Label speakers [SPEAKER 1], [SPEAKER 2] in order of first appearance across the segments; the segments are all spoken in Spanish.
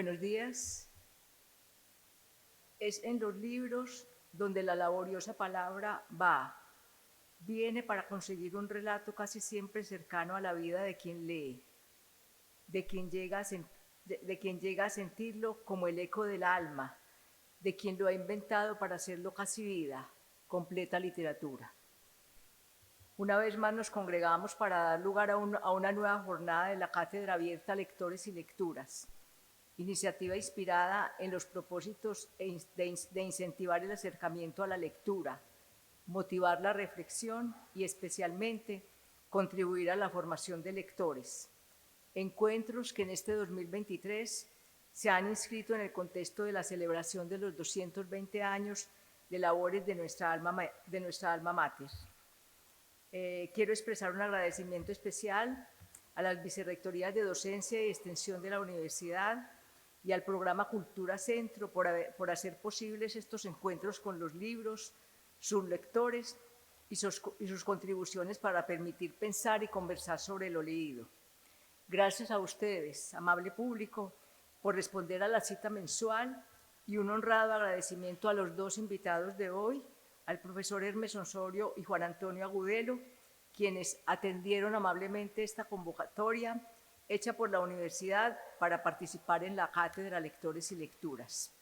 [SPEAKER 1] Buenos días. Es en los libros donde la laboriosa palabra viene para conseguir un relato casi siempre cercano a la vida de quien lee, de quien llega a sentirlo como el eco del alma, de quien lo ha inventado para hacerlo casi vida, completa literatura. Una vez más nos congregamos para dar lugar a una nueva jornada de la Cátedra Abierta a Lectores y Lecturas, iniciativa inspirada en los propósitos de incentivar el acercamiento a la lectura, motivar la reflexión y especialmente contribuir a la formación de lectores. Encuentros que en este 2023 se han inscrito en el contexto de la celebración de los 220 años de labores de nuestra alma mater. Quiero expresar un agradecimiento especial a las vicerrectorías de docencia y extensión de la universidad y al programa Cultura Centro por hacer posibles estos encuentros con los libros, sus lectores y sus contribuciones para permitir pensar y conversar sobre lo leído. Gracias a ustedes, amable público, por responder a la cita mensual y un honrado agradecimiento a los dos invitados de hoy, al profesor Hermes Osorio y Juan Antonio Agudelo, quienes atendieron amablemente esta convocatoria hecha por la universidad para participar en la Cátedra Lectores y Lecturas.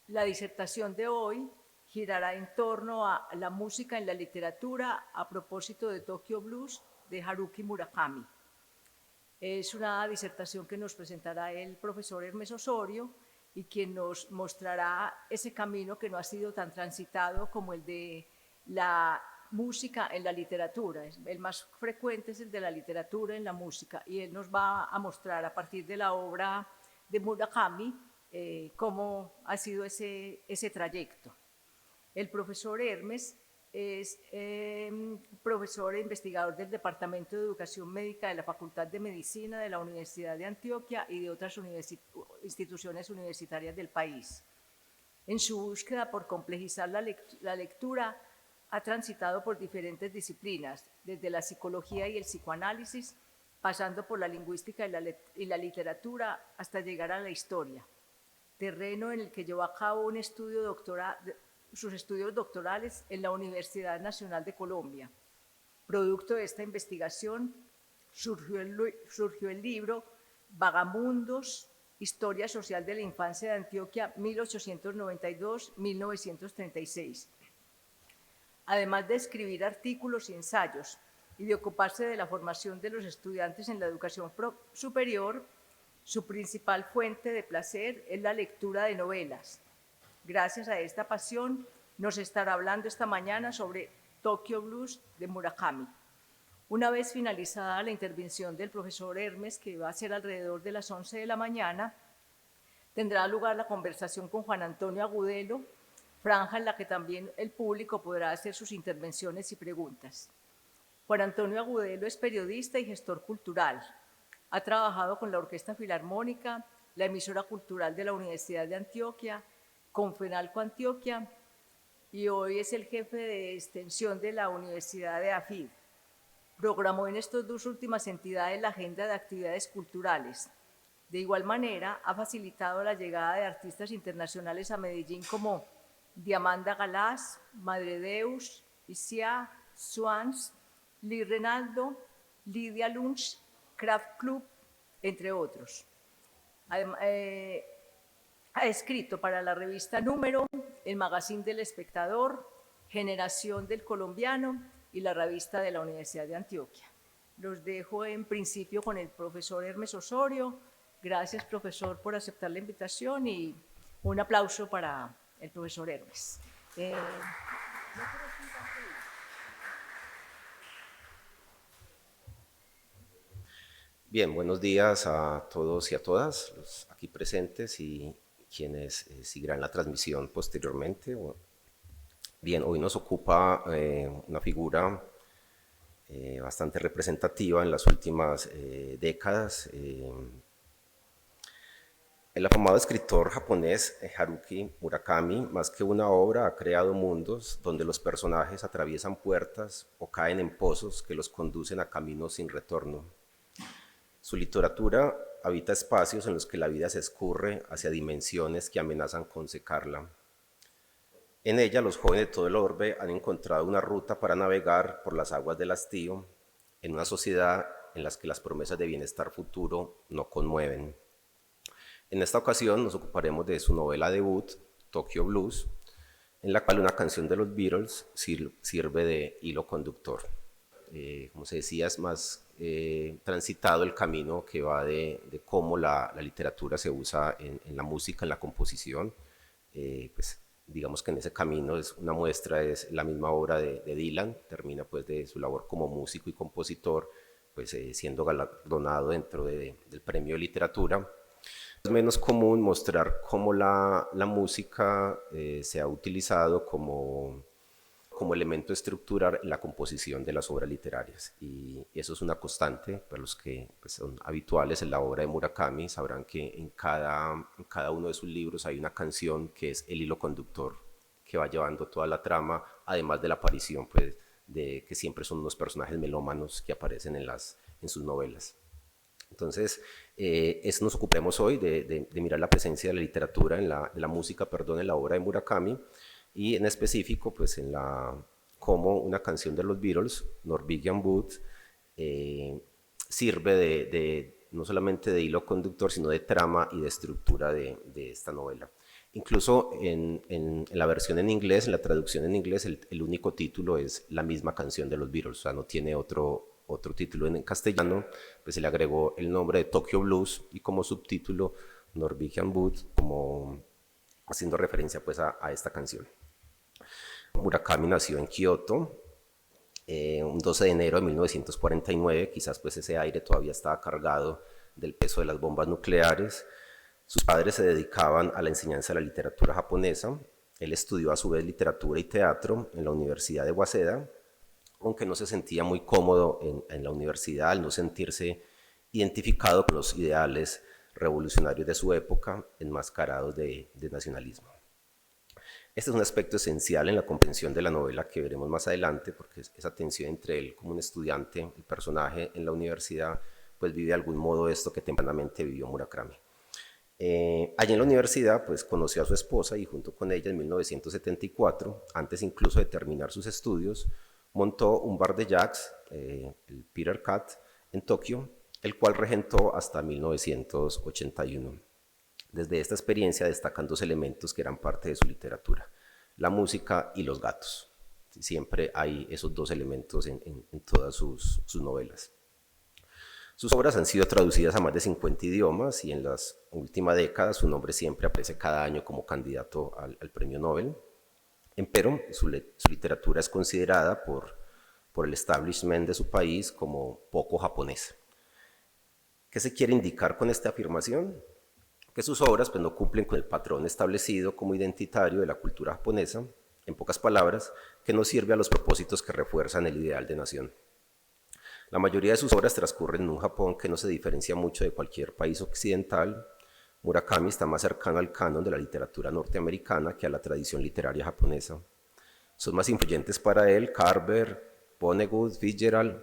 [SPEAKER 1] La disertación de hoy girará en torno a la música en la literatura a propósito de Tokyo Blues de Haruki Murakami. Es una disertación que nos presentará el profesor Hermes Osorio y quien nos mostrará ese camino que no ha sido tan transitado como el de la música en la literatura. El más frecuente es el de la literatura en la música, y él nos va a mostrar a partir de la obra de Murakami cómo ha sido ese trayecto. El profesor Hermes es profesor e investigador del Departamento de Educación Médica de la Facultad de Medicina de la Universidad de Antioquia y de otras instituciones universitarias del país. En su búsqueda por complejizar la lectura, ha transitado por diferentes disciplinas, desde la psicología y el psicoanálisis, pasando por la lingüística y la literatura, hasta llegar a la historia, terreno en el que llevó a cabo sus estudios doctorales en la Universidad Nacional de Colombia. Producto de esta investigación surgió el libro Vagamundos, Historia Social de la Infancia de Antioquia, 1892-1936. Además de escribir artículos y ensayos y de ocuparse de la formación de los estudiantes en la educación superior, su principal fuente de placer es la lectura de novelas. Gracias a esta pasión, nos estará hablando esta mañana sobre Tokyo Blues de Murakami. Una vez finalizada la intervención del profesor Hermes, que va a ser alrededor de las 11 de la mañana, tendrá lugar la conversación con Juan Antonio Agudelo, franja en la que también el público podrá hacer sus intervenciones y preguntas. Juan Antonio Agudelo es periodista y gestor cultural. Ha trabajado con la Orquesta Filarmónica, la emisora cultural de la Universidad de Antioquia, Confenalco Antioquia, y hoy es el jefe de extensión de la Universidad de AFID. Programó en estas dos últimas entidades la agenda de actividades culturales. De igual manera, ha facilitado la llegada de artistas internacionales a Medellín como Diamanda Galás, Madre Deus, Isia, Swans, Lee Renaldo, Lidia Lunch, Craft Club, entre otros. Además, ha escrito para la revista Número, el Magazine del Espectador, Generación del Colombiano y la revista de la Universidad de Antioquia. Los dejo en principio con el profesor Hermes Osorio. Gracias, profesor, por aceptar la invitación, y un aplauso para el profesor Hermes.
[SPEAKER 2] Bien, buenos días a todos y a todas, los aquí presentes y quienes seguirán la transmisión posteriormente. Bien, hoy nos ocupa una figura bastante representativa en las últimas décadas. El afamado escritor japonés Haruki Murakami, más que una obra, ha creado mundos donde los personajes atraviesan puertas o caen en pozos que los conducen a caminos sin retorno. Su literatura habita espacios en los que la vida se escurre hacia dimensiones que amenazan con secarla. En ella, los jóvenes de todo el orbe han encontrado una ruta para navegar por las aguas del hastío en una sociedad en la que las promesas de bienestar futuro no conmueven. En esta ocasión nos ocuparemos de su novela debut, Tokyo Blues, en la cual una canción de los Beatles sirve de hilo conductor. Como se decía, es más transitado el camino que va de cómo la literatura se usa en la música, en la composición. Pues digamos que en ese camino es una muestra, es la misma obra de Dylan, termina pues de su labor como músico y compositor, pues siendo galardonado dentro del premio de literatura. Es menos común mostrar cómo la música se ha utilizado como elemento estructural en la composición de las obras literarias, y eso es una constante. Para los que pues, son habituales en la obra de Murakami sabrán que en cada uno de sus libros hay una canción que es el hilo conductor que va llevando toda la trama, además de la aparición pues, de que siempre son unos personajes melómanos que aparecen en sus novelas. Entonces, nos ocuparemos hoy de mirar la presencia de la literatura, de la música, perdón, en la obra de Murakami, y en específico, pues, cómo una canción de los Beatles, Norwegian Wood, sirve no solamente de hilo conductor, sino de trama y de estructura de esta novela. Incluso en la versión en inglés, en la traducción en inglés, el único título es la misma canción de los Beatles, o sea, no tiene otro título. En castellano, pues se le agregó el nombre de Tokyo Blues y como subtítulo Norwegian Wood, como haciendo referencia pues a esta canción. Murakami nació en Kioto un 12 de enero de 1949, quizás pues ese aire todavía estaba cargado del peso de las bombas nucleares. Sus padres se dedicaban a la enseñanza de la literatura japonesa. Él estudió a su vez literatura y teatro en la Universidad de Waseda, aunque no se sentía muy cómodo en la universidad, al no sentirse identificado con los ideales revolucionarios de su época, enmascarados de nacionalismo. Este es un aspecto esencial en la comprensión de la novela que veremos más adelante, porque esa tensión entre él como un estudiante, el personaje en la universidad, pues vive de algún modo esto que tempranamente vivió Murakami. Allí en la universidad pues conoció a su esposa y junto con ella en 1974, antes incluso de terminar sus estudios, montó un bar de jazz, el Peter Cat, en Tokio, el cual regentó hasta 1981. Desde esta experiencia destacan dos elementos que eran parte de su literatura: la música y los gatos. Siempre hay esos dos elementos en todas sus novelas. Sus obras han sido traducidas a más de 50 idiomas y en las últimas décadas su nombre siempre aparece cada año como candidato al premio Nobel. Empero, su literatura es considerada por el establishment de su país como poco japonesa. ¿Qué se quiere indicar con esta afirmación? Que sus obras pues, no cumplen con el patrón establecido como identitario de la cultura japonesa, en pocas palabras, que no sirve a los propósitos que refuerzan el ideal de nación. La mayoría de sus obras transcurren en un Japón que no se diferencia mucho de cualquier país occidental. Murakami está más cercano al canon de la literatura norteamericana que a la tradición literaria japonesa. Son más influyentes para él Carver, Vonnegut, Fitzgerald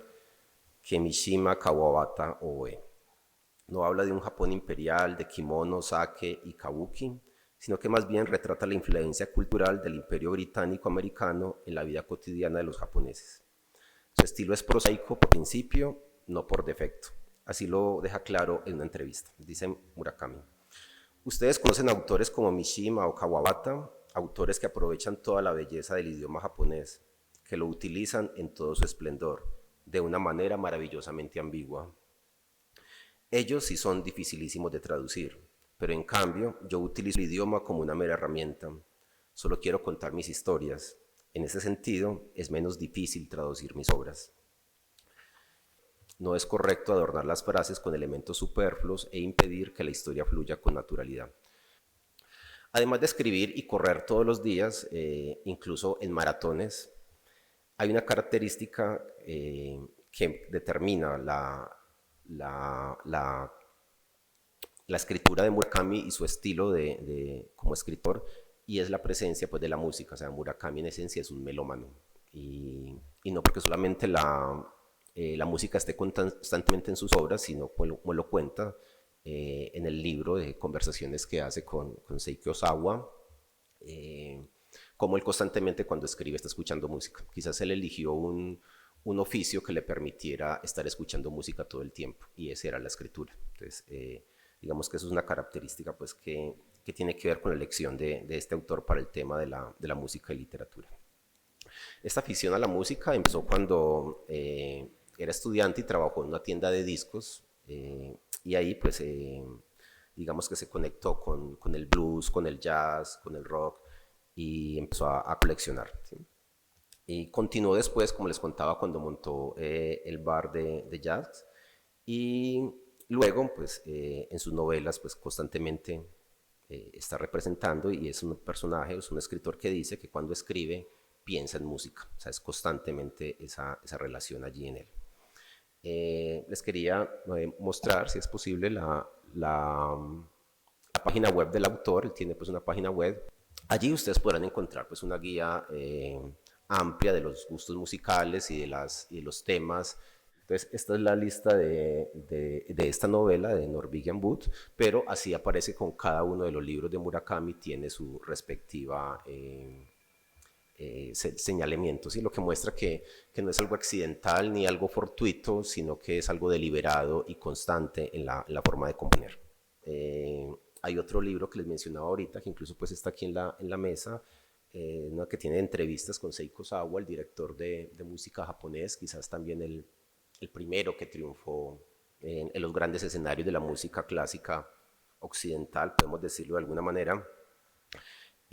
[SPEAKER 2] que Mishima, Kawabata o Oe. No habla de un Japón imperial, de kimono, sake y kabuki, sino que más bien retrata la influencia cultural del imperio británico-americano en la vida cotidiana de los japoneses. Su estilo es prosaico por principio, no por defecto. Así lo deja claro en una entrevista. Dice Murakami: ustedes conocen autores como Mishima o Kawabata, autores que aprovechan toda la belleza del idioma japonés, que lo utilizan en todo su esplendor, de una manera maravillosamente ambigua. Ellos sí son dificilísimos de traducir, pero en cambio yo utilizo el idioma como una mera herramienta. Solo quiero contar mis historias. En ese sentido, es menos difícil traducir mis obras. No es correcto adornar las frases con elementos superfluos e impedir que la historia fluya con naturalidad. Además de escribir y correr todos los días, incluso en maratones, hay una característica que determina la escritura de Murakami y su estilo como escritor, y es la presencia pues, de la música. O sea, Murakami en esencia es un melómano, y no porque solamente la música esté constantemente en sus obras, sino como lo cuenta, en el libro de conversaciones que hace con Seiki Ozawa, como él constantemente cuando escribe está escuchando música. Quizás él eligió un oficio que le permitiera estar escuchando música todo el tiempo, y esa era la escritura. Entonces, digamos que eso es una característica pues, que tiene que ver con la elección de este autor para el tema de la música y literatura. Esta afición a la música empezó cuando era estudiante y trabajó en una tienda de discos, y ahí pues digamos que se conectó con el blues, con el jazz, con el rock, y empezó a coleccionar, ¿sí? Y continuó después, como les contaba, cuando montó el bar de jazz, y luego pues en sus novelas pues constantemente está representando, y es un personaje, es un escritor que dice que cuando escribe piensa en música, o sea, es constantemente esa relación allí en él. Les quería mostrar, si es posible, la página web del autor. Él tiene pues una página web. Allí ustedes podrán encontrar pues una guía amplia de los gustos musicales y de los temas. Entonces, esta es la lista de esta novela de Norwegian Wood, pero así aparece con cada uno de los libros de Murakami, tiene su respectiva señalamiento, ¿sí? Lo que muestra que no es algo accidental ni algo fortuito, sino que es algo deliberado y constante en la forma de componer. Hay otro libro que les mencionaba ahorita, que incluso pues está aquí en la mesa, que tiene entrevistas con Seiko Ozawa, el director de música japonés, quizás también el primero que triunfó en los grandes escenarios de la música clásica occidental, podemos decirlo de alguna manera.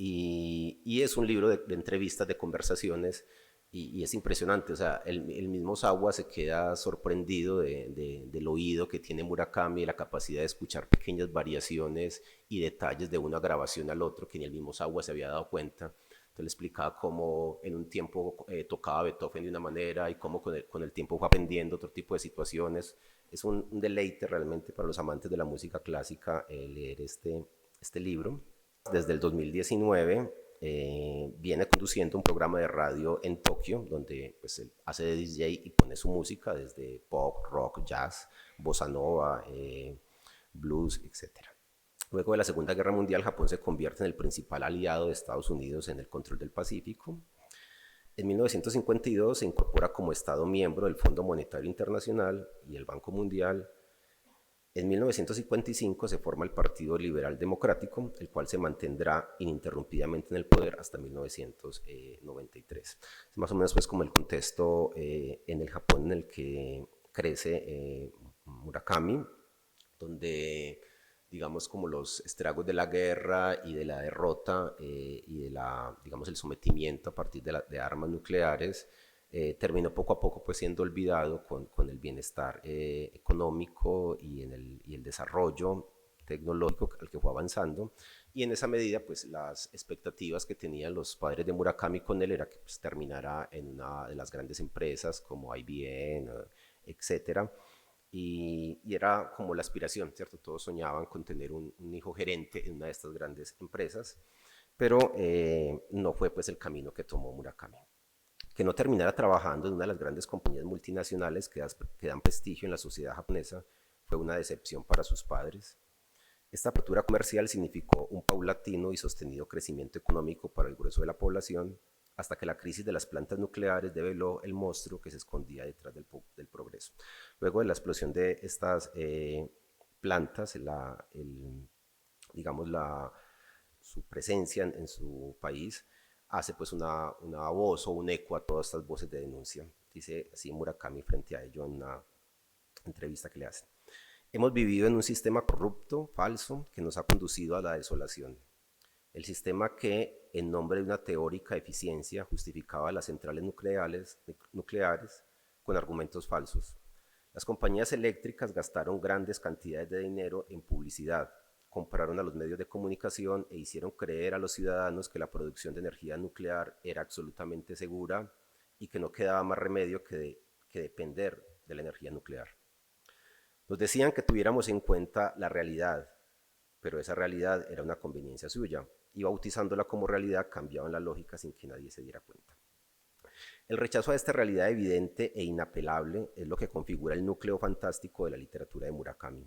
[SPEAKER 2] Y es un libro de entrevistas, de conversaciones, y es impresionante. O sea, el mismo Ozawa se queda sorprendido del oído que tiene Murakami, la capacidad de escuchar pequeñas variaciones y detalles de una grabación al otro que ni el mismo Ozawa se había dado cuenta. Entonces le explicaba cómo en un tiempo tocaba Beethoven de una manera, y cómo con el tiempo fue aprendiendo otro tipo de situaciones. Es un deleite realmente para los amantes de la música clásica leer este libro. Desde el 2019 viene conduciendo un programa de radio en Tokio, donde pues, él hace de DJ y pone su música desde pop, rock, jazz, bossa nova, blues, etc. Luego de la Segunda Guerra Mundial, Japón se convierte en el principal aliado de Estados Unidos en el control del Pacífico. En 1952 se incorpora como Estado miembro del Fondo Monetario Internacional y el Banco Mundial. En 1955 se forma el Partido Liberal Democrático, el cual se mantendrá ininterrumpidamente en el poder hasta 1993. Es más o menos pues como el contexto en el Japón en el que crece Murakami, donde digamos como los estragos de la guerra y de la derrota y de digamos el sometimiento a partir de armas nucleares terminó poco a poco pues siendo olvidado con el bienestar económico y el desarrollo tecnológico al que fue avanzando, y en esa medida pues las expectativas que tenían los padres de Murakami con él era que pues, terminara en una de las grandes empresas como IBM, etcétera. Y era como la aspiración, ¿cierto? Todos soñaban con tener un hijo gerente en una de estas grandes empresas, pero no fue pues el camino que tomó Murakami. Que no terminara trabajando en una de las grandes compañías multinacionales que dan prestigio en la sociedad japonesa fue una decepción para sus padres. Esta apertura comercial significó un paulatino y sostenido crecimiento económico para el grueso de la población, hasta que la crisis de las plantas nucleares develó el monstruo que se escondía detrás del progreso. Luego de la explosión de estas plantas, digamos su presencia en su país hace pues una voz o un eco a todas estas voces de denuncia. Dice así Murakami frente a ello en una entrevista que le hacen. Hemos vivido en un sistema corrupto, falso, que nos ha conducido a la desolación. El sistema que, en nombre de una teórica eficiencia, justificaba las centrales nucleares con argumentos falsos. Las compañías eléctricas gastaron grandes cantidades de dinero en publicidad, compraron a los medios de comunicación e hicieron creer a los ciudadanos que la producción de energía nuclear era absolutamente segura y que no quedaba más remedio que depender de la energía nuclear. Nos decían que tuviéramos en cuenta la realidad, pero esa realidad era una conveniencia suya, y bautizándola como realidad cambiaban la lógica sin que nadie se diera cuenta. El rechazo a esta realidad evidente e inapelable es lo que configura el núcleo fantástico de la literatura de Murakami.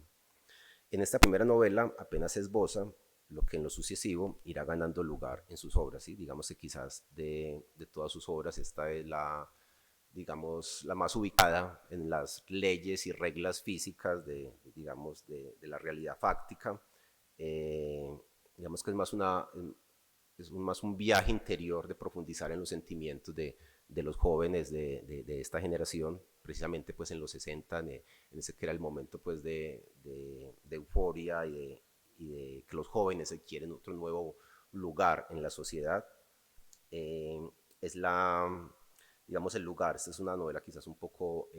[SPEAKER 2] En esta primera novela apenas se esboza lo que en lo sucesivo irá ganando lugar en sus obras, ¿sí? Digamos que quizás de todas sus obras esta es digamos, la más ubicada en las leyes y reglas físicas digamos, de la realidad fáctica. Eh, digamos que es más un viaje interior de profundizar en los sentimientos de los jóvenes de esta generación, precisamente pues en los 60, en ese que era el momento pues de euforia y de que los jóvenes quieren otro nuevo lugar en la sociedad. Es digamos, el lugar. Esta es una novela quizás un poco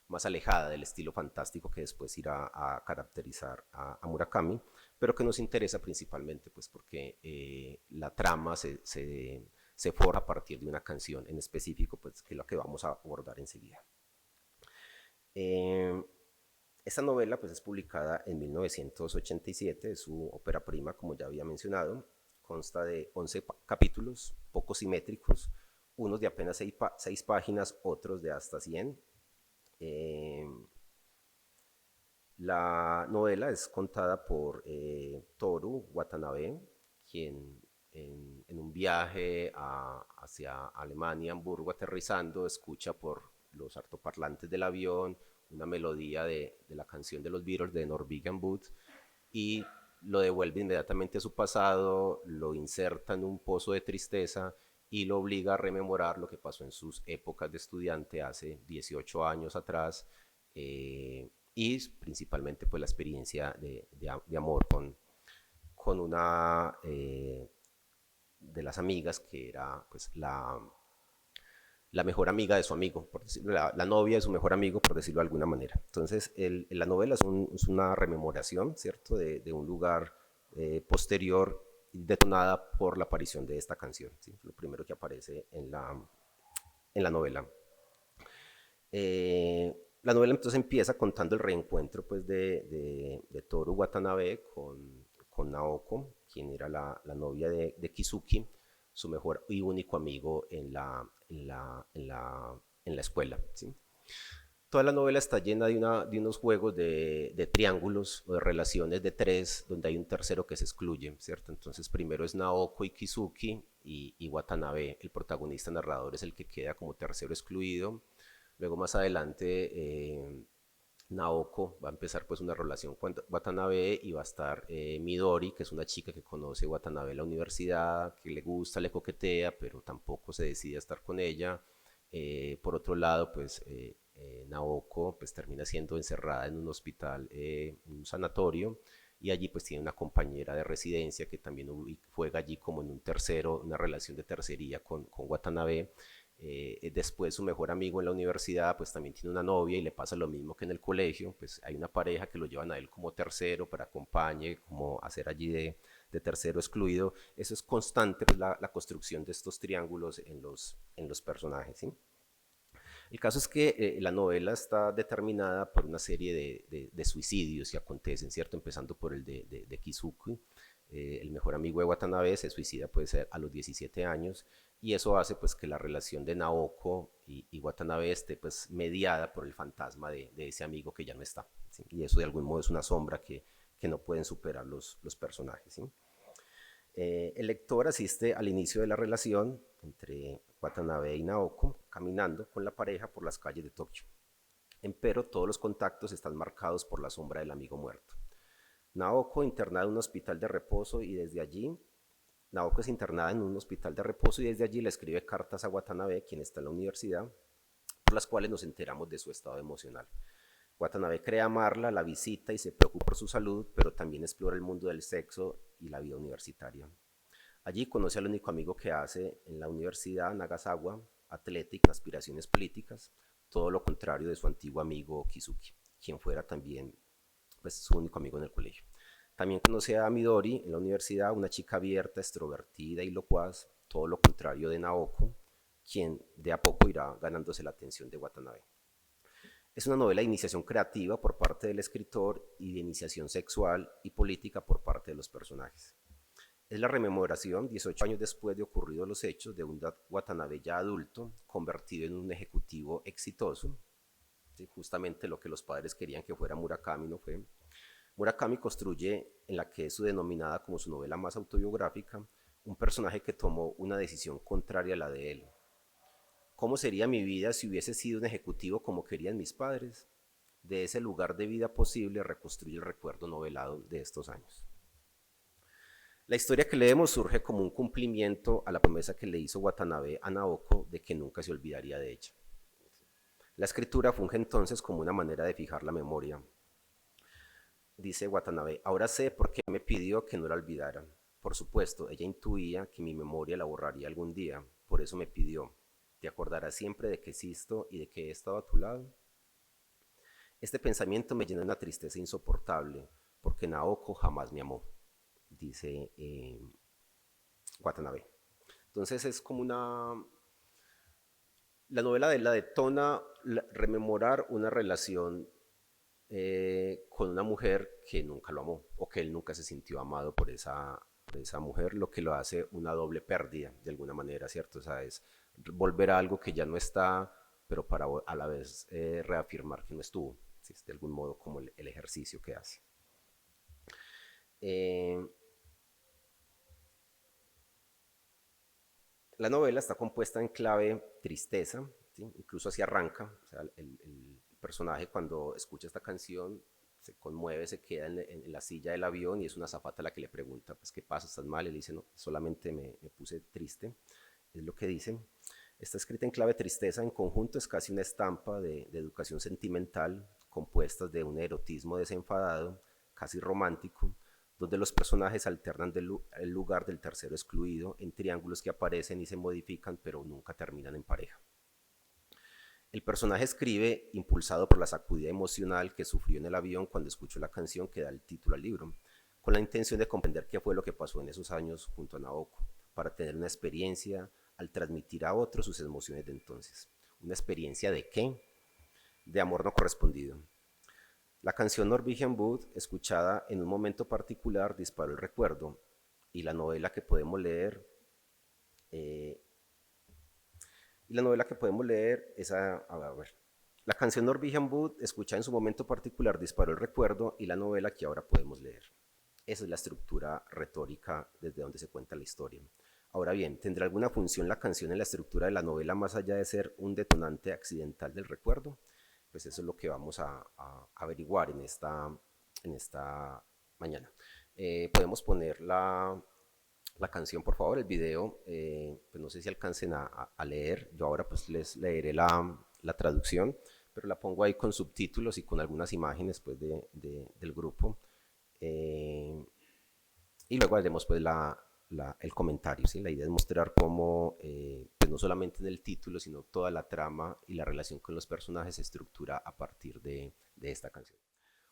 [SPEAKER 2] más alejada del estilo fantástico que después irá a caracterizar a Murakami, pero que nos interesa principalmente pues porque la trama se forja a partir de una canción en específico, pues que es la que vamos a abordar enseguida. Esta novela pues es publicada en 1987, es su ópera prima, como ya había mencionado, consta de 11 capítulos, poco simétricos, unos de apenas 6 páginas, otros de hasta 100. La novela es contada por Toru Watanabe, quien en un viaje hacia Alemania, Hamburgo, aterrizando, escucha por los altoparlantes del avión una melodía de la canción de los Beatles, de Norwegian Wood, y lo devuelve inmediatamente a su pasado, lo inserta en un pozo de tristeza y lo obliga a rememorar lo que pasó en sus épocas de estudiante hace 18 años atrás, y principalmente pues la experiencia de amor con una de las amigas que era pues la mejor amiga de su amigo, por decirlo, la novia de su mejor amigo, por decirlo de alguna manera. Entonces, la novela es una rememoración, ¿cierto?, de un lugar posterior, detonada por la aparición de esta canción, ¿sí? Lo primero que aparece en la novela. La novela entonces empieza contando el reencuentro pues, de Toru Watanabe con Naoko, quien era la novia de Kizuki, su mejor y único amigo en la escuela, ¿sí? Toda la novela está llena de unos juegos de triángulos o de relaciones de tres, donde hay un tercero que se excluye, ¿cierto? Entonces primero es Naoko y Kizuki, y Watanabe, el protagonista narrador, es el que queda como tercero excluido. Luego más adelante Naoko va a empezar pues una relación con Watanabe, y va a estar Midori, que es una chica que conoce Watanabe en la universidad, que le gusta, le coquetea, pero tampoco se decide a estar con ella. Por otro lado, pues Naoko pues termina siendo encerrada en un hospital, un sanatorio, y allí pues tiene una compañera de residencia que también juega allí como en un tercero, una relación de tercería con Watanabe. Después su mejor amigo en la universidad pues también tiene una novia y le pasa lo mismo que en el colegio, pues hay una pareja que lo llevan a él como tercero para acompañe, como hacer allí de tercero excluido. Eso es constante, pues la construcción de estos triángulos en los personajes, ¿sí? El caso es que la novela está determinada por una serie de suicidios que acontecen, ¿cierto? Empezando por el de Kizuki, el mejor amigo de Watanabe, se suicida pues a los 17 años, y eso hace pues que la relación de Naoko y Watanabe esté pues mediada por el fantasma de ese amigo que ya no está, ¿sí? Y eso de algún modo es una sombra que no pueden superar los personajes, ¿sí? El lector asiste al inicio de la relación entre Watanabe y Naoko, caminando con la pareja por las calles de Tokio. Empero todos los contactos están marcados por la sombra del amigo muerto. Naoko internada en un hospital de reposo, y desde allí Naoko es internada en un hospital de reposo y desde allí le escribe cartas a Watanabe, quien está en la universidad, por las cuales nos enteramos de su estado emocional. Watanabe cree amarla, la visita y se preocupa por su salud, pero también explora el mundo del sexo y la vida universitaria. Allí conoce al único amigo que hace en la universidad, Nagasawa, atlético, con aspiraciones políticas, todo lo contrario de su antiguo amigo Kizuki, quien fuera también pues, su único amigo en el colegio. También conoce a Midori en la universidad, una chica abierta, extrovertida y locuaz, todo lo contrario de Naoko, quien de a poco irá ganándose la atención de Watanabe. Es una novela de iniciación creativa por parte del escritor y de iniciación sexual y política por parte de los personajes. Es la rememoración, 18 años después de ocurridos los hechos, de un Watanabe ya adulto, convertido en un ejecutivo exitoso, ¿sí? Justamente lo que los padres querían que fuera Murakami, no fue. Murakami construye en la que es su denominada como su novela más autobiográfica, un personaje que tomó una decisión contraria a la de él. ¿Cómo sería mi vida si hubiese sido un ejecutivo como querían mis padres? De ese lugar de vida posible reconstruye el recuerdo novelado de estos años. La historia que leemos surge como un cumplimiento a la promesa que le hizo Watanabe a Naoko de que nunca se olvidaría de ella. La escritura funge entonces como una manera de fijar la memoria. Dice Watanabe, ahora sé por qué me pidió que no la olvidara. Por supuesto, ella intuía que mi memoria la borraría algún día, por eso me pidió, ¿te acordarás siempre de que existo y de que he estado a tu lado? Este pensamiento me llena de una tristeza insoportable, porque Naoko jamás me amó, dice Watanabe. Entonces es como una... La novela de la detona rememorar una relación con una mujer que nunca lo amó o que él nunca se sintió amado por esa mujer, lo que lo hace una doble pérdida de alguna manera, ¿cierto? O sea, es volver a algo que ya no está, pero para a la vez reafirmar que no estuvo, ¿sí? De algún modo como el ejercicio que hace. La novela está compuesta en clave tristeza, ¿sí? Incluso así arranca, o sea, el personaje cuando escucha esta canción se conmueve, se queda en la silla del avión y es una azafata la que le pregunta, pues, ¿qué pasa? ¿Estás mal? Y le dice, no, solamente me puse triste, es lo que dice. Está escrita en clave tristeza, en conjunto es casi una estampa de educación sentimental, compuestas de un erotismo desenfadado, casi romántico, donde los personajes alternan el lugar del tercero excluido en triángulos que aparecen y se modifican, pero nunca terminan en pareja. El personaje escribe impulsado por la sacudida emocional que sufrió en el avión cuando escuchó la canción que da el título al libro, con la intención de comprender qué fue lo que pasó en esos años junto a Naoko, para tener una experiencia al transmitir a otros sus emociones de entonces. ¿Una experiencia de qué? De amor no correspondido. La canción Norwegian Wood, escuchada en un momento particular, disparó el recuerdo, y la novela que podemos leer eh, a ver, la canción Norwegian Wood, escuchada en su momento particular, disparó el recuerdo, y la novela que ahora podemos leer. Esa es la estructura retórica desde donde se cuenta la historia. Ahora bien, ¿tendrá alguna función la canción en la estructura de la novela más allá de ser un detonante accidental del recuerdo? Pues eso es lo que vamos a averiguar en esta mañana. Podemos poner la canción, por favor, el video, pues no sé si alcancen a leer, yo ahora pues les leeré la traducción, pero la pongo ahí con subtítulos y con algunas imágenes pues del grupo. Y luego haremos pues el comentario, ¿sí? La idea es mostrar cómo, pues no solamente en el título, sino toda la trama y la relación con los personajes se estructura a partir de esta canción.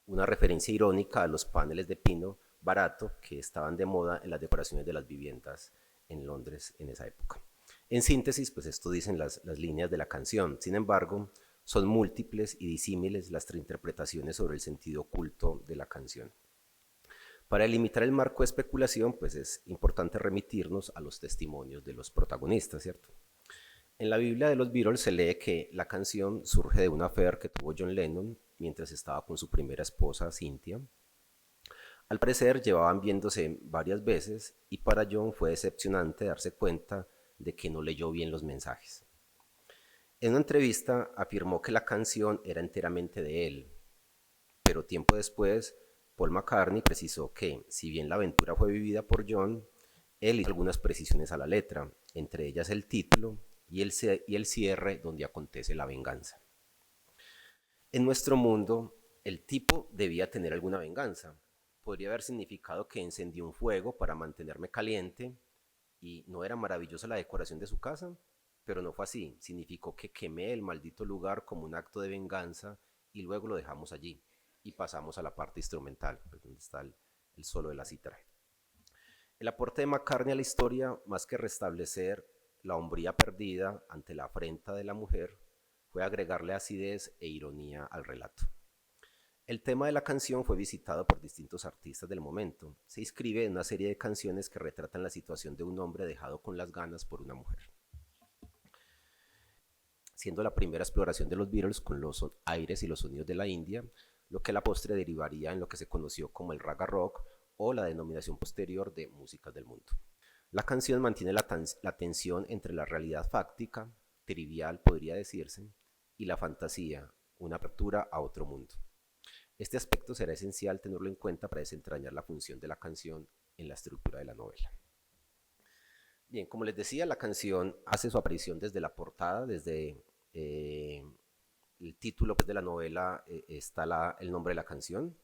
[SPEAKER 2] Una referencia irónica a los paneles de pino barato que estaban de moda en las decoraciones de las viviendas en Londres en esa época. En síntesis, pues esto dicen las líneas de la canción. Sin embargo, son múltiples y disímiles las reinterpretaciones sobre el sentido oculto de la canción. Para limitar el marco de especulación, pues es importante remitirnos a los testimonios de los protagonistas, ¿cierto? En la Biblia de los Beatles se lee que la canción surge de una affair que tuvo John Lennon mientras estaba con su primera esposa, Cynthia. Al parecer llevaban viéndose varias veces y para John fue decepcionante darse cuenta de que no leyó bien los mensajes. En una entrevista afirmó que la canción era enteramente de él, pero tiempo después Paul McCartney precisó que, si bien la aventura fue vivida por John, él hizo algunas precisiones a la letra, entre ellas el título y el cierre donde acontece la venganza. En nuestro mundo, el tipo debía tener alguna venganza. Podría haber significado que encendió un fuego para mantenerme caliente y no era maravillosa la decoración de su casa, pero no fue así. Significó que quemé el maldito lugar como un acto de venganza y luego lo dejamos allí y pasamos a la parte instrumental, pues donde está el solo de la cítara. El aporte de McCartney a la historia, más que restablecer la hombría perdida ante la afrenta de la mujer, fue agregarle acidez e ironía al relato. El tema de la canción fue visitado por distintos artistas del momento. Se inscribe en una serie de canciones que retratan la situación de un hombre dejado con las ganas por una mujer, siendo la primera exploración de los Beatles con los aires y los sonidos de la India. lo que a la postre derivaría en lo que se conoció como el raga rock o la denominación posterior de músicas del mundo. La canción mantiene la tensión entre la realidad fáctica, trivial podría decirse, y la fantasía, una apertura a otro mundo. Este aspecto será esencial tenerlo en cuenta para desentrañar la función de la canción en la estructura de la novela. Bien, como les decía, la canción hace su aparición desde la portada, desde el título pues, de la novela está el nombre de la canción,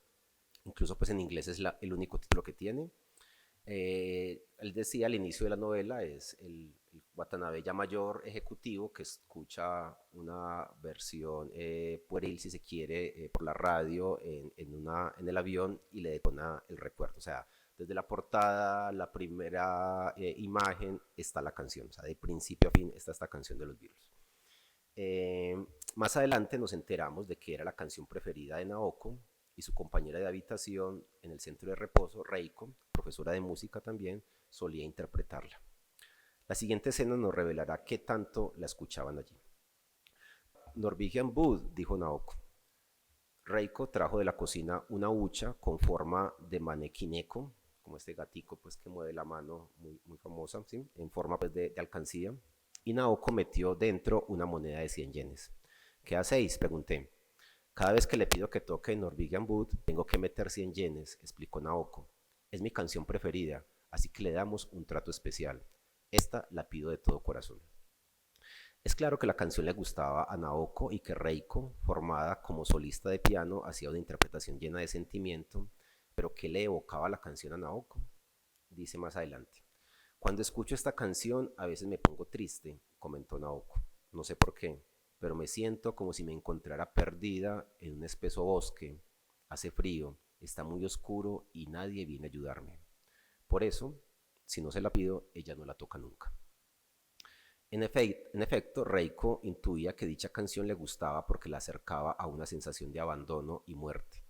[SPEAKER 2] incluso pues en inglés es el único título que tiene. Él decía al inicio de la novela es el Watanabe ya mayor ejecutivo que escucha una versión pueril, si se quiere, por la radio en el avión y le detona el recuerdo. O sea, desde la portada, la primera imagen, está la canción. O sea, de principio a fin está esta canción de los Beatles. Más adelante nos enteramos de que era la canción preferida de Naoko y su compañera de habitación en el centro de reposo, Reiko, profesora de música también, solía interpretarla. La siguiente escena nos revelará qué tanto la escuchaban allí. Norwegian Wood, dijo Naoko. Reiko trajo de la cocina una hucha con forma de manequineko, como este gatico pues, que mueve la mano, muy famosa, ¿sí? En forma pues, de alcancía. Y Naoko metió dentro una moneda de 100 yenes. ¿Qué hacéis?, pregunté. Cada vez que le pido que toque Norwegian Wood, tengo que meter 100 yenes, explicó Naoko. Es mi canción preferida, así que le damos un trato especial. Esta la pido de todo corazón. Es claro que la canción le gustaba a Naoko y que Reiko, formada como solista de piano, hacía una interpretación llena de sentimiento, pero ¿qué le evocaba la canción a Naoko? Dice más adelante. Cuando escucho esta canción a veces me pongo triste, comentó Naoko. No sé por qué, pero me siento como si me encontrara perdida en un espeso bosque. Hace frío, está muy oscuro y nadie viene a ayudarme. Por eso, si no se la pido, ella no la toca nunca. En efecto, Reiko intuía que dicha canción le gustaba porque la acercaba a una sensación de abandono y muerte.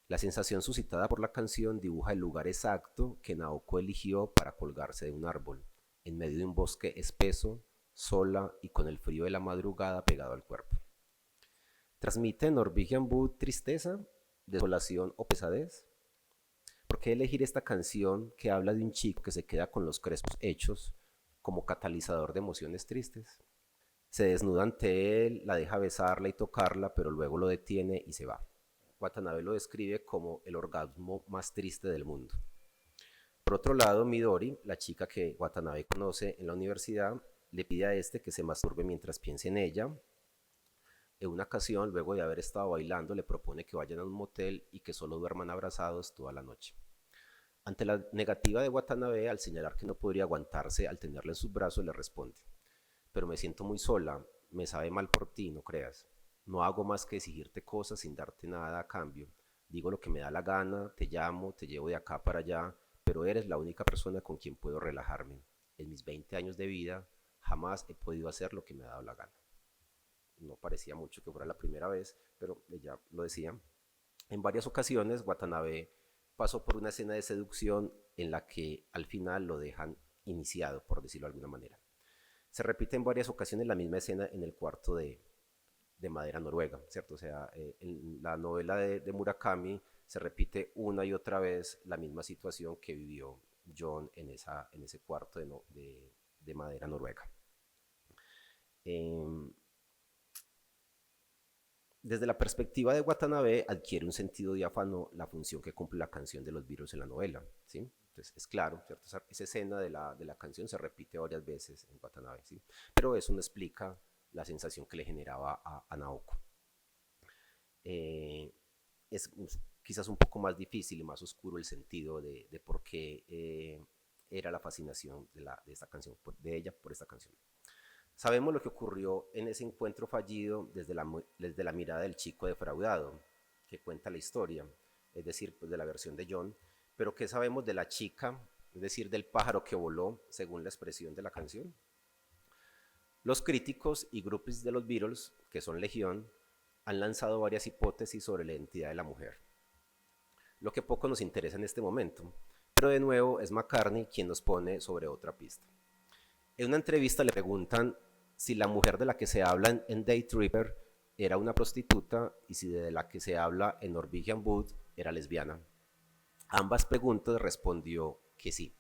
[SPEAKER 2] La sensación suscitada por la canción dibuja el lugar exacto que Naoko eligió para colgarse de un árbol, en medio de un bosque espeso, sola y con el frío de la madrugada pegado al cuerpo. ¿Transmite Norwegian Wood tristeza, desolación o pesadez? ¿Por qué elegir esta canción que habla de un chico que se queda con los crespos hechos como catalizador de emociones tristes? Se desnuda ante él, la deja besarla y tocarla, pero luego lo detiene y se va. Watanabe lo describe como el orgasmo más triste del mundo. Por otro lado, Midori, la chica que Watanabe conoce en la universidad, le pide a este que se masturbe mientras piense en ella. En una ocasión, luego de haber estado bailando, le propone que vayan a un motel y que solo duerman abrazados toda la noche. Ante la negativa de Watanabe, al señalar que no podría aguantarse al tenerla en sus brazos, le responde: pero me siento muy sola, me sabe mal por ti, no creas. No hago más que exigirte cosas sin darte nada a cambio. Digo lo que me da la gana, te llamo, te llevo de acá para allá, pero eres la única persona con quien puedo relajarme. En mis 20 años de vida jamás he podido hacer lo que me ha dado la gana. No parecía mucho que fuera la primera vez, pero ella lo decía. En varias ocasiones, Watanabe pasó por una escena de seducción en la que al final lo dejan iniciado, por decirlo de alguna manera. Se repite en varias ocasiones la misma escena en el cuarto de madera noruega, ¿cierto? O sea, en la novela de Murakami se repite una y otra vez la misma situación que vivió John en ese cuarto de madera noruega. Desde la perspectiva de Watanabe, adquiere un sentido diáfano la función que cumple la canción de los Beatles en la novela, ¿sí? Entonces es claro, ¿cierto? Esa escena de la canción se repite varias veces en Watanabe, ¿sí? Pero eso no explica la sensación que le generaba a Naoko. Es quizás un poco más difícil y más oscuro el sentido de por qué era la fascinación de esta canción, de ella por esta canción. Sabemos lo que ocurrió en ese encuentro fallido desde la mirada del chico defraudado, que cuenta la historia, es decir, pues de la versión de John, pero ¿qué sabemos de la chica, es decir, del pájaro que voló, según la expresión de la canción? Los críticos y groupies de los Beatles, que son legión, han lanzado varias hipótesis sobre la identidad de la mujer, lo que poco nos interesa en este momento, pero de nuevo es McCartney quien nos pone sobre otra pista. En una entrevista le preguntan si la mujer de la que se habla en Day Tripper era una prostituta y si de la que se habla en Norwegian Wood era lesbiana. A ambas preguntas respondió que sí.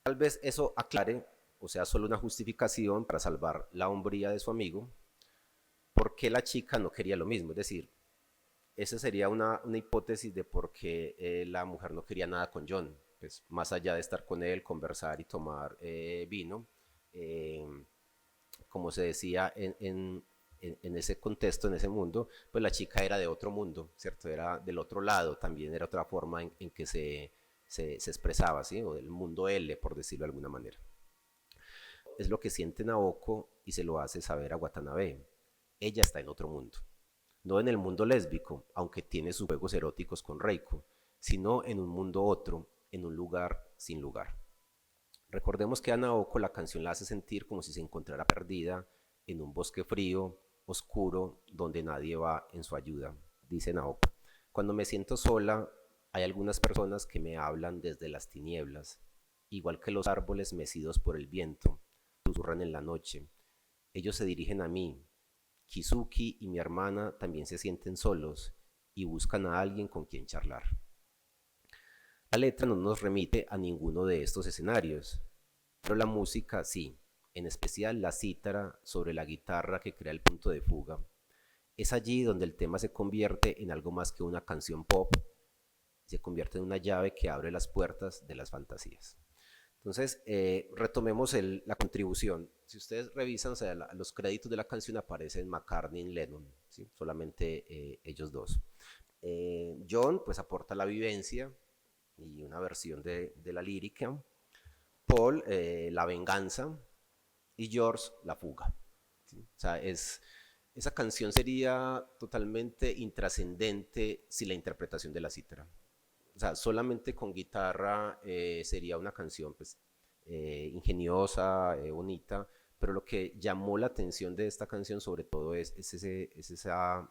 [SPEAKER 2] Tal vez eso aclare, o sea, solo una justificación para salvar la hombría de su amigo, porque la chica no quería lo mismo. Es decir, esa sería una hipótesis de por qué la mujer no quería nada con John. Pues más allá de estar con él, conversar y tomar vino, eh, como se decía en ese contexto, en ese mundo, pues la chica era de otro mundo, ¿cierto? Era del otro lado, también era otra forma en que se expresaba, ¿sí? O del mundo L, por decirlo de alguna manera. Es lo que siente Naoko y se lo hace saber a Watanabe. Ella está en otro mundo. No en el mundo lésbico, aunque tiene sus juegos eróticos con Reiko, sino en un mundo otro, en un lugar sin lugar. Recordemos que a Naoko la canción la hace sentir como si se encontrara perdida en un bosque frío, oscuro, donde nadie va en su ayuda, dice Naoko. Cuando me siento sola, hay algunas personas que me hablan desde las tinieblas, igual que los árboles mecidos por el viento, susurran en la noche. Ellos se dirigen a mí. Kizuki y mi hermana también se sienten solos y buscan a alguien con quien charlar. La letra no nos remite a ninguno de estos escenarios, pero la música sí, en especial la cítara sobre la guitarra que crea el punto de fuga. Es allí donde el tema se convierte en algo más que una canción pop, se convierte en una llave que abre las puertas de las fantasías. Entonces, retomemos la contribución. Si ustedes revisan, o sea, los créditos de la canción aparecen McCartney y Lennon, ¿sí? Solamente ellos dos. John, pues, aporta la vivencia y una versión de la lírica. Paul, la venganza. Y George, la fuga. ¿Sí? O sea, esa canción sería totalmente intrascendente sin la interpretación de la cítara. O sea, solamente con guitarra sería una canción pues, ingeniosa, bonita, pero lo que llamó la atención de esta canción sobre todo es esa,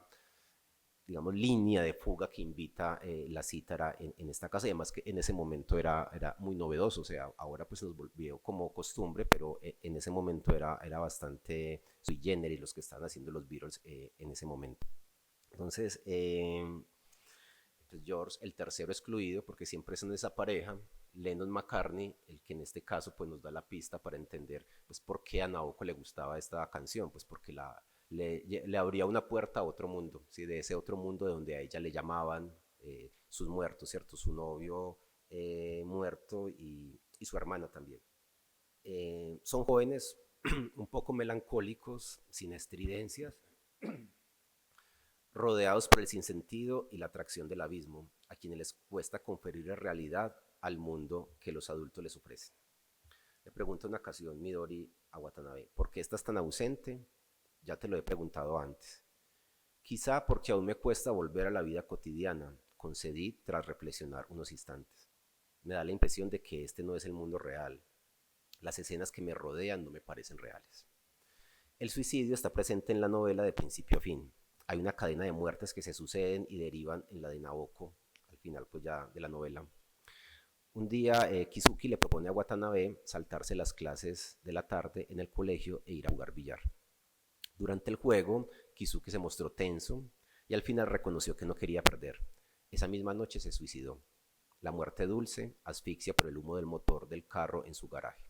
[SPEAKER 2] digamos, línea de fuga que invita la cítara en esta casa, y además que en ese momento era muy novedoso, o sea, ahora pues nos volvió como costumbre, pero en ese momento era bastante sui generis los que estaban haciendo los Beatles en ese momento. Entonces, pues George, el tercero excluido, porque siempre son esa pareja, Lennon-McCartney, el que en este caso pues nos da la pista para entender pues por qué a Naoko le gustaba esta canción, pues porque le abría una puerta a otro mundo, ¿sí? De ese otro mundo de donde a ella le llamaban sus muertos, ¿cierto? Su novio muerto y su hermana también. Son jóvenes un poco melancólicos, sin estridencias, rodeados por el sinsentido y la atracción del abismo, a quienes les cuesta conferir realidad al mundo que los adultos les ofrecen. Le pregunta en una ocasión Midori a Watanabe, ¿por qué estás tan ausente? Ya te lo he preguntado antes. Quizá porque aún me cuesta volver a la vida cotidiana, concedí tras reflexionar unos instantes. Me da la impresión de que este no es el mundo real. Las escenas que me rodean no me parecen reales. El suicidio está presente en la novela de principio a fin. Hay una cadena de muertes que se suceden y derivan en la de Naoko, al final pues ya de la novela. Un día Kizuki le propone a Watanabe saltarse las clases de la tarde en el colegio e ir a jugar billar. Durante el juego, Kizuki se mostró tenso y al final reconoció que no quería perder. Esa misma noche se suicidó. La muerte dulce, asfixia por el humo del motor del carro en su garaje.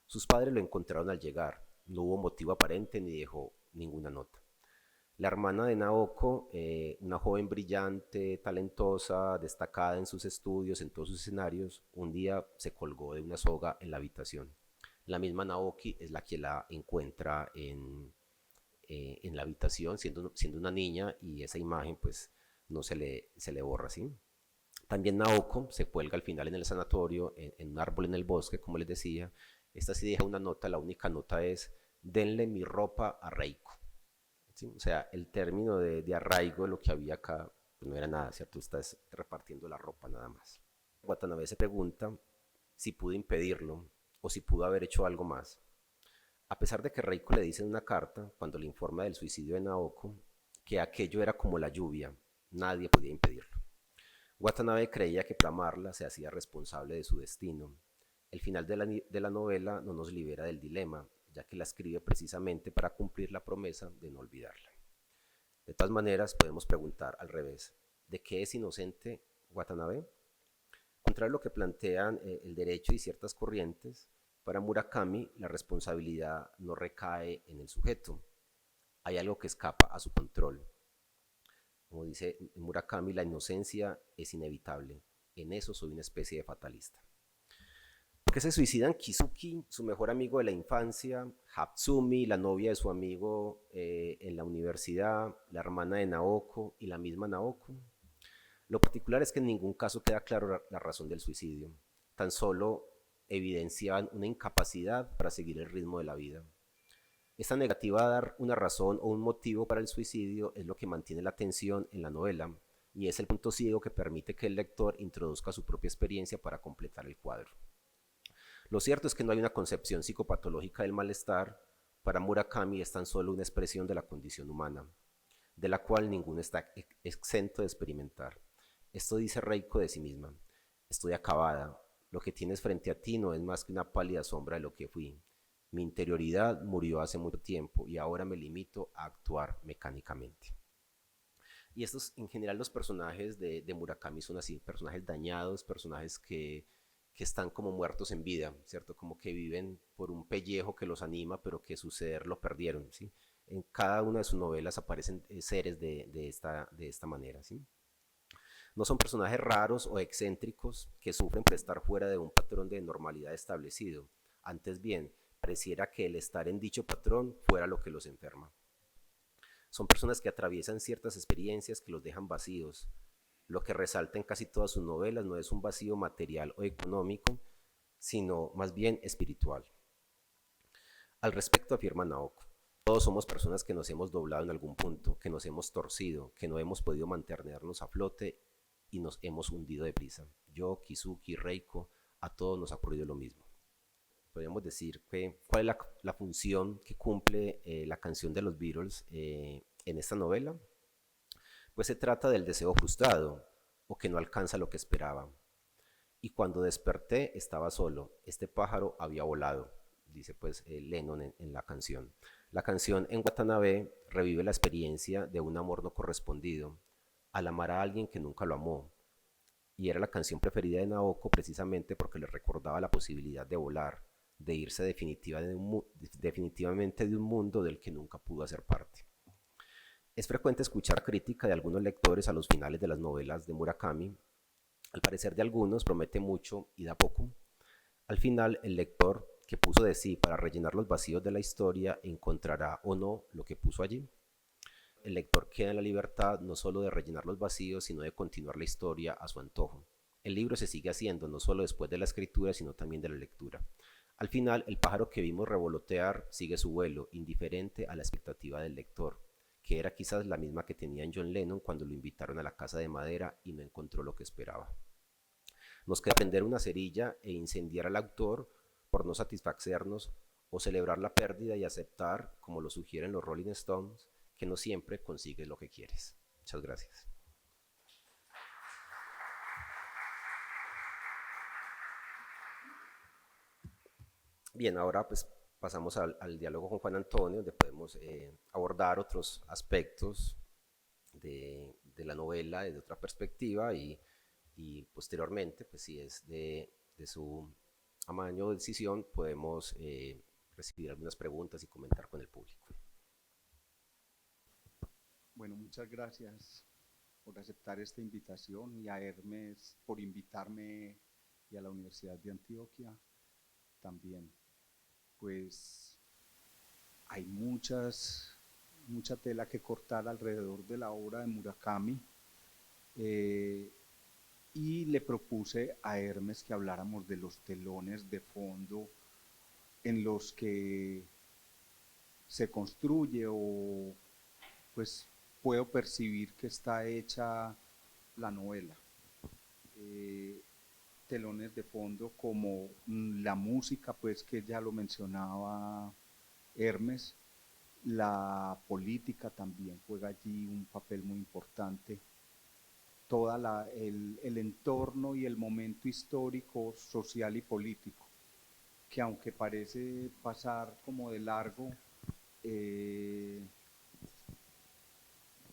[SPEAKER 2] Sus padres lo encontraron al llegar. No hubo motivo aparente ni dejó ninguna nota. La hermana de Naoko, una joven brillante, talentosa, destacada en sus estudios, en todos sus escenarios, un día se colgó de una soga en la habitación. La misma Naoki es la que la encuentra en la habitación siendo una niña, y esa imagen pues no se le borra, ¿sí? También Naoko se cuelga al final en el sanatorio, en un árbol en el bosque, como les decía. Esta sí deja una nota, la única nota es: denle mi ropa a Reiko. ¿Sí? O sea, el término de arraigo, lo que había acá, pues no era nada, ¿cierto? Estás repartiendo la ropa nada más. Watanabe se pregunta si pudo impedirlo o si pudo haber hecho algo más. A pesar de que Reiko le dice en una carta, cuando le informa del suicidio de Naoko, que aquello era como la lluvia, nadie podía impedirlo. Watanabe creía que por amarla se hacía responsable de su destino. El final de la novela no nos libera del dilema, ya que la escribe precisamente para cumplir la promesa de no olvidarla. De todas maneras, podemos preguntar al revés, ¿de qué es inocente Watanabe? Contrario a lo que plantean el derecho y ciertas corrientes, para Murakami la responsabilidad no recae en el sujeto. Hay algo que escapa a su control. Como dice Murakami, la inocencia es inevitable. En eso soy una especie de fatalista. ¿Por qué se suicidan Kizuki, su mejor amigo de la infancia, Hatsumi, la novia de su amigo en la universidad, la hermana de Naoko y la misma Naoko? Lo particular es que en ningún caso queda claro la razón del suicidio. Tan solo evidenciaban una incapacidad para seguir el ritmo de la vida. Esta negativa a dar una razón o un motivo para el suicidio es lo que mantiene la tensión en la novela y es el punto ciego que permite que el lector introduzca su propia experiencia para completar el cuadro. Lo cierto es que no hay una concepción psicopatológica del malestar. Para Murakami es tan solo una expresión de la condición humana, de la cual ninguno está exento de experimentar. Esto dice Reiko de sí misma: estoy acabada, lo que tienes frente a ti no es más que una pálida sombra de lo que fui. Mi interioridad murió hace mucho tiempo y ahora me limito a actuar mecánicamente. Y estos, en general, los personajes de Murakami son así, personajes dañados, personajes que están como muertos en vida, ¿cierto? Como que viven por un pellejo que los anima, pero que su ser lo perdieron, ¿sí? En cada una de sus novelas aparecen seres de esta manera, ¿sí? No son personajes raros o excéntricos que sufren por estar fuera de un patrón de normalidad establecido. Antes bien, pareciera que el estar en dicho patrón fuera lo que los enferma. Son personas que atraviesan ciertas experiencias que los dejan vacíos. Lo que resalta en casi todas sus novelas no es un vacío material o económico, sino más bien espiritual. Al respecto afirma Naoko: todos somos personas que nos hemos doblado en algún punto, que nos hemos torcido, que no hemos podido mantenernos a flote y nos hemos hundido deprisa. Yo, Kizuki, Reiko, a todos nos ha ocurrido lo mismo. Podríamos decir que cuál es la función que cumple la canción de los Beatles en esta novela. Pues se trata del deseo frustrado o que no alcanza lo que esperaba. Y cuando desperté estaba solo, este pájaro había volado, dice pues Lennon en la canción. La canción en Watanabe revive la experiencia de un amor no correspondido, al amar a alguien que nunca lo amó. Y era la canción preferida de Naoko precisamente porque le recordaba la posibilidad de volar, de irse definitivamente de un mundo del que nunca pudo hacer parte. Es frecuente escuchar crítica de algunos lectores a los finales de las novelas de Murakami. Al parecer de algunos promete mucho y da poco. Al final, el lector que puso de sí para rellenar los vacíos de la historia encontrará o no lo que puso allí. El lector queda en la libertad no solo de rellenar los vacíos, sino de continuar la historia a su antojo. El libro se sigue haciendo no solo después de la escritura, sino también de la lectura. Al final, el pájaro que vimos revolotear sigue su vuelo, indiferente a la expectativa del lector, que era quizás la misma que tenía John Lennon cuando lo invitaron a la casa de madera y no encontró lo que esperaba. Nos queda prender una cerilla e incendiar al autor por no satisfacernos, o celebrar la pérdida y aceptar, como lo sugieren los Rolling Stones, que no siempre consigues lo que quieres. Muchas gracias. Bien, ahora pues pasamos al diálogo con Juan Antonio, donde podemos abordar otros aspectos de la novela desde otra perspectiva y posteriormente, pues si es de su amaño o decisión, podemos recibir algunas preguntas y comentar con el público.
[SPEAKER 3] Bueno, muchas gracias por aceptar esta invitación y a Hermes por invitarme y a la Universidad de Antioquia también. Pues hay mucha tela que cortar alrededor de la obra de Murakami y le propuse a Hermes que habláramos de los telones de fondo en los que se construye o pues puedo percibir que está hecha la novela. Telones de fondo como la música, pues que ya lo mencionaba Hermes, la política también juega allí un papel muy importante, el entorno y el momento histórico, social y político, que aunque parece pasar como de largo,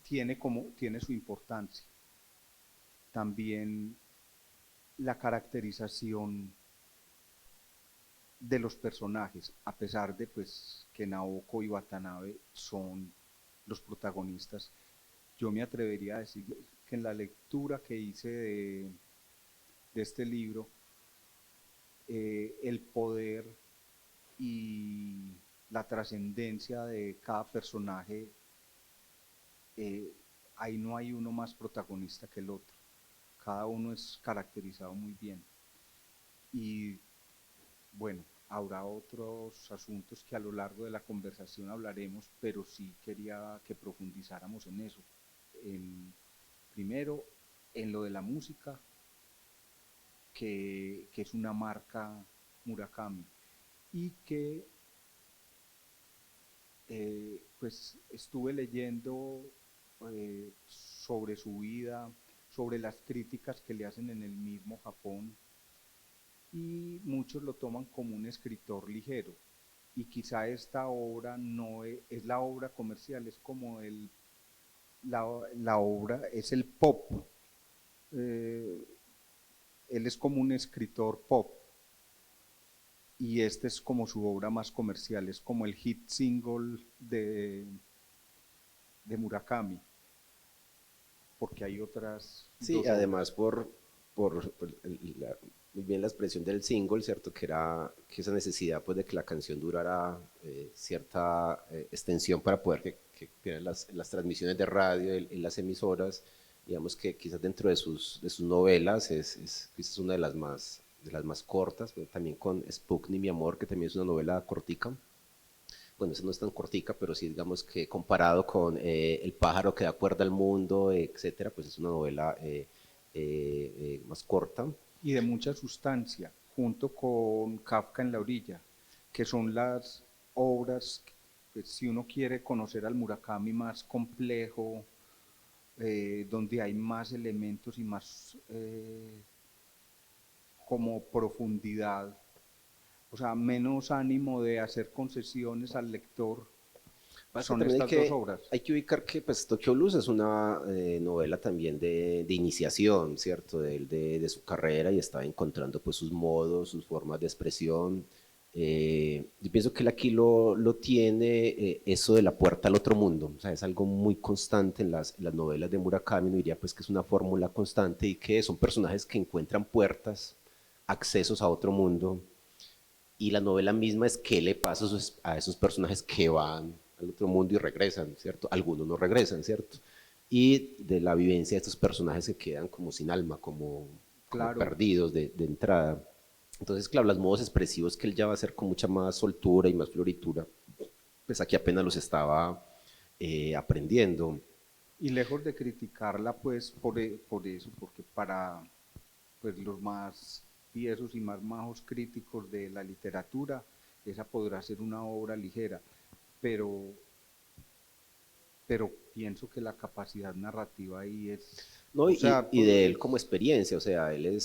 [SPEAKER 3] tiene su importancia. También la caracterización de los personajes, a pesar de pues, que Naoko y Watanabe son los protagonistas, yo me atrevería a decir que en la lectura que hice de este libro, el poder y la trascendencia de cada personaje, ahí no hay uno más protagonista que el otro, cada uno es caracterizado muy bien. Y bueno, habrá otros asuntos que a lo largo de la conversación hablaremos, pero sí quería que profundizáramos en eso. Primero, en lo de la música, que es una marca Murakami, y que pues estuve leyendo sobre su vida, sobre las críticas que le hacen en el mismo Japón, y muchos lo toman como un escritor ligero, y quizá esta obra no es la obra comercial, es como la obra, es el pop, él es como un escritor pop, y este es como su obra más comercial, es como el hit single de Murakami, porque hay otras
[SPEAKER 2] Sí,
[SPEAKER 3] dos
[SPEAKER 2] además
[SPEAKER 3] obras.
[SPEAKER 2] muy bien la expresión del single, ¿cierto? Que era que esa necesidad pues, de que la canción durara cierta extensión para poder que tuvieran las transmisiones de radio y las emisoras, digamos que quizás dentro de sus novelas es quizás una de las más cortas, pero también con Sputnik, mi amor, que también es una novela cortica. Bueno, esa no es tan cortica, pero sí digamos que comparado con El pájaro que da cuerda al mundo, etcétera, pues es una novela más corta.
[SPEAKER 3] Y de mucha sustancia, junto con Kafka en la orilla, que son las obras, pues, si uno quiere conocer al Murakami más complejo, donde hay más elementos y más como profundidad, o sea, menos ánimo de hacer concesiones al lector,
[SPEAKER 2] Pasa
[SPEAKER 3] son
[SPEAKER 2] también
[SPEAKER 3] estas dos obras.
[SPEAKER 2] hay que ubicar que pues, Tokyo Blues es una novela también de iniciación, ¿cierto? De su carrera y estaba encontrando pues sus modos, sus formas de expresión. Yo pienso que él aquí lo tiene eso de la puerta al otro mundo, o sea, es algo muy constante en en las novelas de Murakami, no diría pues que es una fórmula constante y que son personajes que encuentran puertas, accesos a otro mundo y la novela misma es qué le pasa a esos personajes que van al otro mundo y regresan, ¿cierto? Algunos no regresan, ¿cierto? Y de la vivencia de estos personajes que quedan como sin alma, como
[SPEAKER 3] Claro,
[SPEAKER 2] perdidos de entrada. Entonces, claro, los modos expresivos que él ya va a hacer con mucha más soltura y más floritura, pues aquí apenas los estaba aprendiendo.
[SPEAKER 3] y lejos de criticarla, pues por eso, porque para pues, los más tiesos y más majos críticos de la literatura, esa podrá ser una obra ligera, pero, pero pienso que la capacidad narrativa ahí es,
[SPEAKER 2] ¿No?
[SPEAKER 3] o sea,
[SPEAKER 2] Y de él como experiencia, o sea, él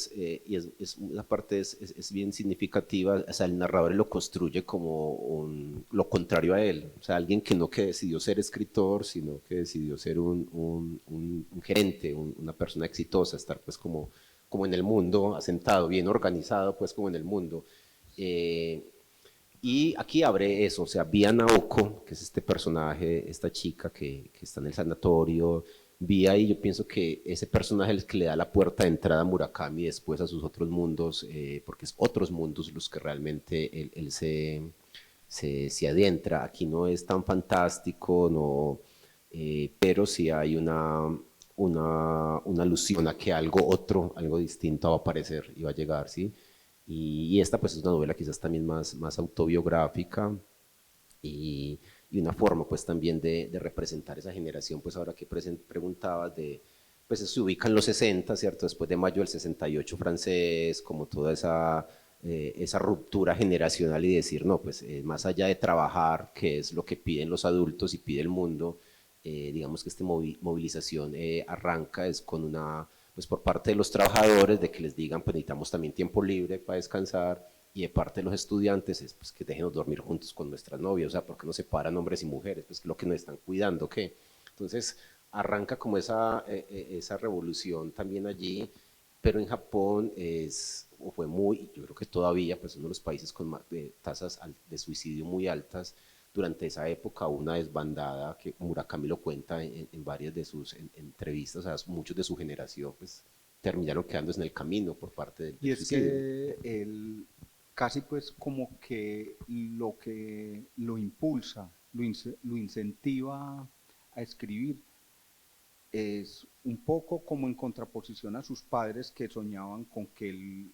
[SPEAKER 2] la parte es bien significativa, o sea, el narrador lo construye como lo contrario a él, o sea, alguien que no que decidió ser escritor, sino que decidió ser un gerente, una persona exitosa, estar pues como en el mundo, asentado, bien organizado pues como en el mundo. Eh, y aquí abre eso, o sea, Vía Naoko, que es este personaje, esta chica que está en el sanatorio, Vía, y yo pienso que ese personaje es el que le da la puerta de entrada a Murakami después a sus otros mundos, porque es otros mundos los que realmente él se adentra. Aquí no es tan fantástico, no, pero sí hay una alusión a que algo otro, algo distinto va a aparecer y va a llegar, ¿sí? Y esta pues es una novela quizás también más autobiográfica y, y una forma pues también de representar esa generación, pues ahora que preguntabas de, pues se ubica en los 60, ¿cierto? Después de mayo del 68 francés, como toda esa ruptura generacional y decir, no, pues más allá de trabajar, que es lo que piden los adultos y pide el mundo, digamos que esta movilización arranca es con pues por parte de los trabajadores, de que les digan, pues necesitamos también tiempo libre para descansar, y de parte de los estudiantes es pues que déjenos dormir juntos con nuestras novias, o sea, ¿por qué no separan hombres y mujeres? Pues lo que nos están cuidando, ¿qué? Entonces, arranca como esa revolución también allí, pero en Japón o fue muy, yo creo que todavía, pues uno de los países con tasas de suicidio muy altas. Durante esa época, una desbandada que Murakami lo cuenta en varias de sus entrevistas, o sea, muchos de su generación pues terminaron quedándose en el camino por parte
[SPEAKER 3] Y
[SPEAKER 2] del
[SPEAKER 3] es
[SPEAKER 2] suicidio.
[SPEAKER 3] que él casi pues como que lo impulsa, lo incentiva a escribir es un poco como en contraposición a sus padres que soñaban con que él,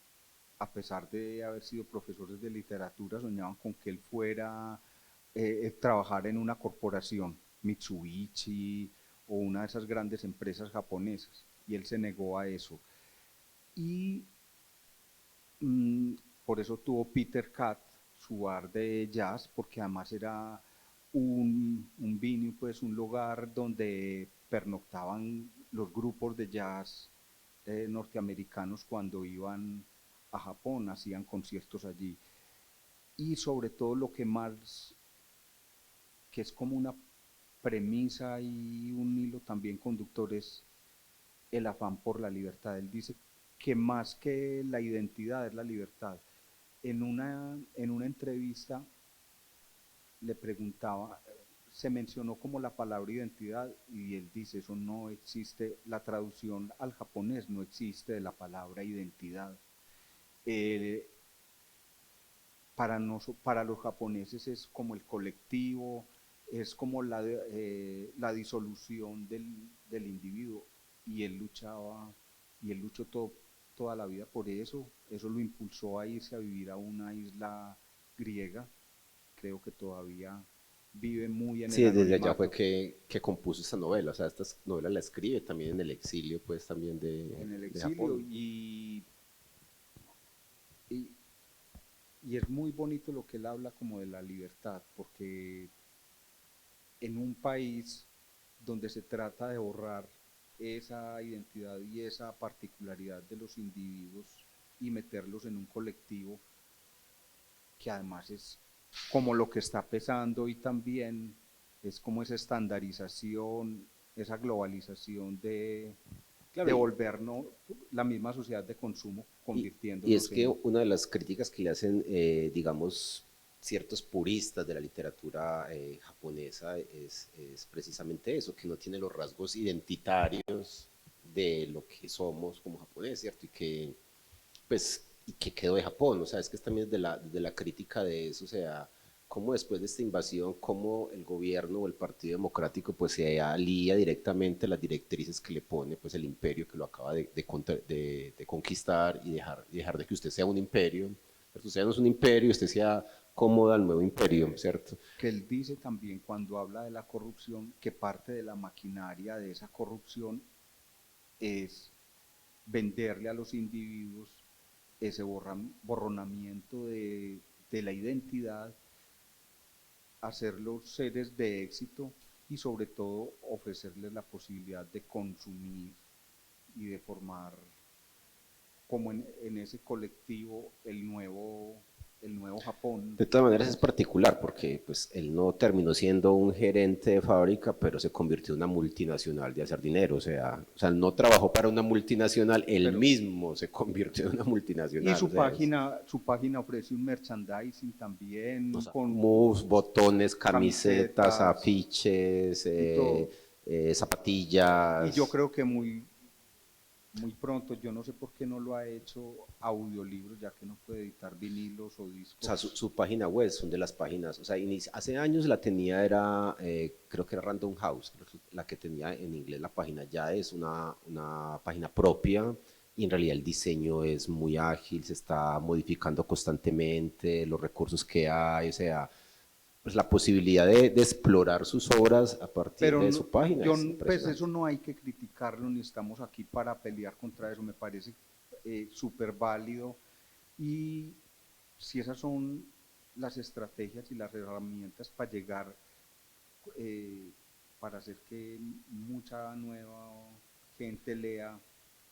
[SPEAKER 3] a pesar de haber sido profesores de literatura, soñaban con que él fuera trabajar en una corporación, Mitsubishi o una de esas grandes empresas japonesas, y él se negó a eso. Y mm, por eso tuvo Peter Cat, su bar de jazz, porque además era un venue, pues un lugar donde pernoctaban los grupos de jazz norteamericanos cuando iban a Japón, hacían conciertos allí. Y sobre todo lo que más, que es como una premisa y un hilo también conductor es el afán por la libertad. Él dice que más que la identidad es la libertad. En una entrevista le preguntaba, se mencionó como la palabra identidad y él dice, eso no existe, la traducción al japonés no existe de la palabra identidad. Eh, para los japoneses es como el colectivo, es como la disolución del individuo y él luchó toda la vida por eso lo impulsó a irse a vivir a una isla griega, creo que todavía vive muy en el
[SPEAKER 2] Sí, desde allá fue
[SPEAKER 3] anonimato
[SPEAKER 2] que compuso esta novela, o sea, esta novela la escribe también en el exilio, pues también
[SPEAKER 3] en el
[SPEAKER 2] de
[SPEAKER 3] exilio
[SPEAKER 2] Japón.
[SPEAKER 3] y, y es muy bonito lo que él habla como de la libertad, porque en un país donde se trata de borrar esa identidad y esa particularidad de los individuos y meterlos en un colectivo que además es como lo que está pesando y también es como esa estandarización, esa globalización de
[SPEAKER 2] Claro,
[SPEAKER 3] volvernos la misma sociedad de consumo,
[SPEAKER 2] y es
[SPEAKER 3] convirtiéndonos
[SPEAKER 2] que
[SPEAKER 3] en...
[SPEAKER 2] una de las críticas que le hacen, digamos, ciertos puristas de la literatura japonesa es precisamente eso, que no tiene los rasgos identitarios de lo que somos como japoneses, ¿cierto? Pues, y que quedó de Japón, o sea, es que es también de la crítica de eso, o sea, cómo después de esta invasión, cómo el gobierno o el Partido Democrático pues se alía directamente a las directrices que le pone pues el imperio que lo acaba de conquistar y dejar de que usted sea un imperio, ¿cierto? Usted ya no es un imperio, usted sea cómodo al nuevo imperio, ¿cierto?
[SPEAKER 3] Que él dice también cuando habla de la corrupción que parte de la maquinaria de esa corrupción es venderle a los individuos ese borronamiento de la identidad, hacerlos seres de éxito y sobre todo ofrecerles la posibilidad de consumir y de formar como en ese colectivo el nuevo Japón.
[SPEAKER 2] De todas maneras es particular porque pues él no terminó siendo un gerente de fábrica, pero se convirtió en una multinacional de hacer dinero. O sea, no trabajó para una multinacional, él
[SPEAKER 3] Pero,
[SPEAKER 2] mismo se convirtió en una
[SPEAKER 3] y
[SPEAKER 2] multinacional. O sea,
[SPEAKER 3] su página ofrece un merchandising
[SPEAKER 2] o
[SPEAKER 3] también
[SPEAKER 2] sea,
[SPEAKER 3] con
[SPEAKER 2] moves, botones, camisetas,
[SPEAKER 3] camisetas
[SPEAKER 2] afiches,
[SPEAKER 3] y todo. Y yo
[SPEAKER 2] zapatillas.
[SPEAKER 3] creo que muy pronto, yo no sé por qué no lo ha hecho audiolibros, ya que no puede editar vinilos o
[SPEAKER 2] O sea,
[SPEAKER 3] discos.
[SPEAKER 2] su página web son de las páginas, o sea, hace años la tenía, creo que era Random House, la que tenía en inglés la página, ya es una página propia y en realidad el diseño es muy ágil, se está modificando constantemente, los recursos que hay, o sea, pues la posibilidad de explorar sus obras a partir
[SPEAKER 3] Pero
[SPEAKER 2] de
[SPEAKER 3] no,
[SPEAKER 2] su página es
[SPEAKER 3] pues eso
[SPEAKER 2] impresionante.
[SPEAKER 3] no hay que criticarlo, ni estamos aquí para pelear contra eso, me parece súper válido. Y si esas son las estrategias y las herramientas para llegar, eh, para hacer que mucha nueva gente lea,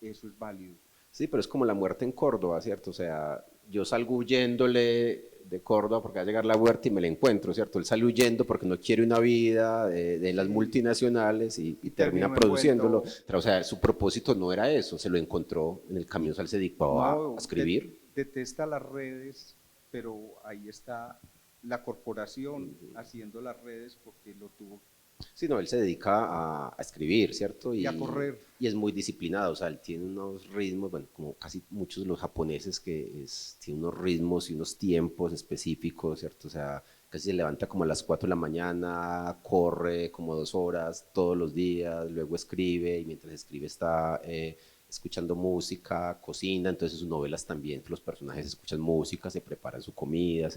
[SPEAKER 3] eso es válido.
[SPEAKER 4] Sí, pero es como la muerte en Córdoba, ¿cierto? O sea, yo salgo huyéndole de Córdoba porque va a llegar la muerte y me la encuentro, ¿cierto? Él sale huyendo porque no quiere una vida de las
[SPEAKER 3] Sí,
[SPEAKER 4] multinacionales y termina
[SPEAKER 3] terminó
[SPEAKER 4] produciéndolo.
[SPEAKER 3] envuelto.
[SPEAKER 4] O sea, su propósito no era eso, se lo encontró en el camino, o sea, él se dedicó a
[SPEAKER 3] No,
[SPEAKER 4] escribir.
[SPEAKER 3] detesta las redes, pero ahí está la corporación haciendo las redes porque lo tuvo
[SPEAKER 4] Sí, no, él se dedica a escribir, ¿cierto?
[SPEAKER 3] y a correr.
[SPEAKER 4] Y es muy disciplinado, o sea, él tiene unos ritmos, bueno, como casi muchos de los japoneses, tiene unos ritmos y unos tiempos específicos, ¿cierto? O sea, casi se levanta como a las 4 de la mañana, corre como 2 horas todos los días, luego escribe y mientras escribe está escuchando música, cocina, entonces sus novelas también, los personajes escuchan música, se preparan su comida,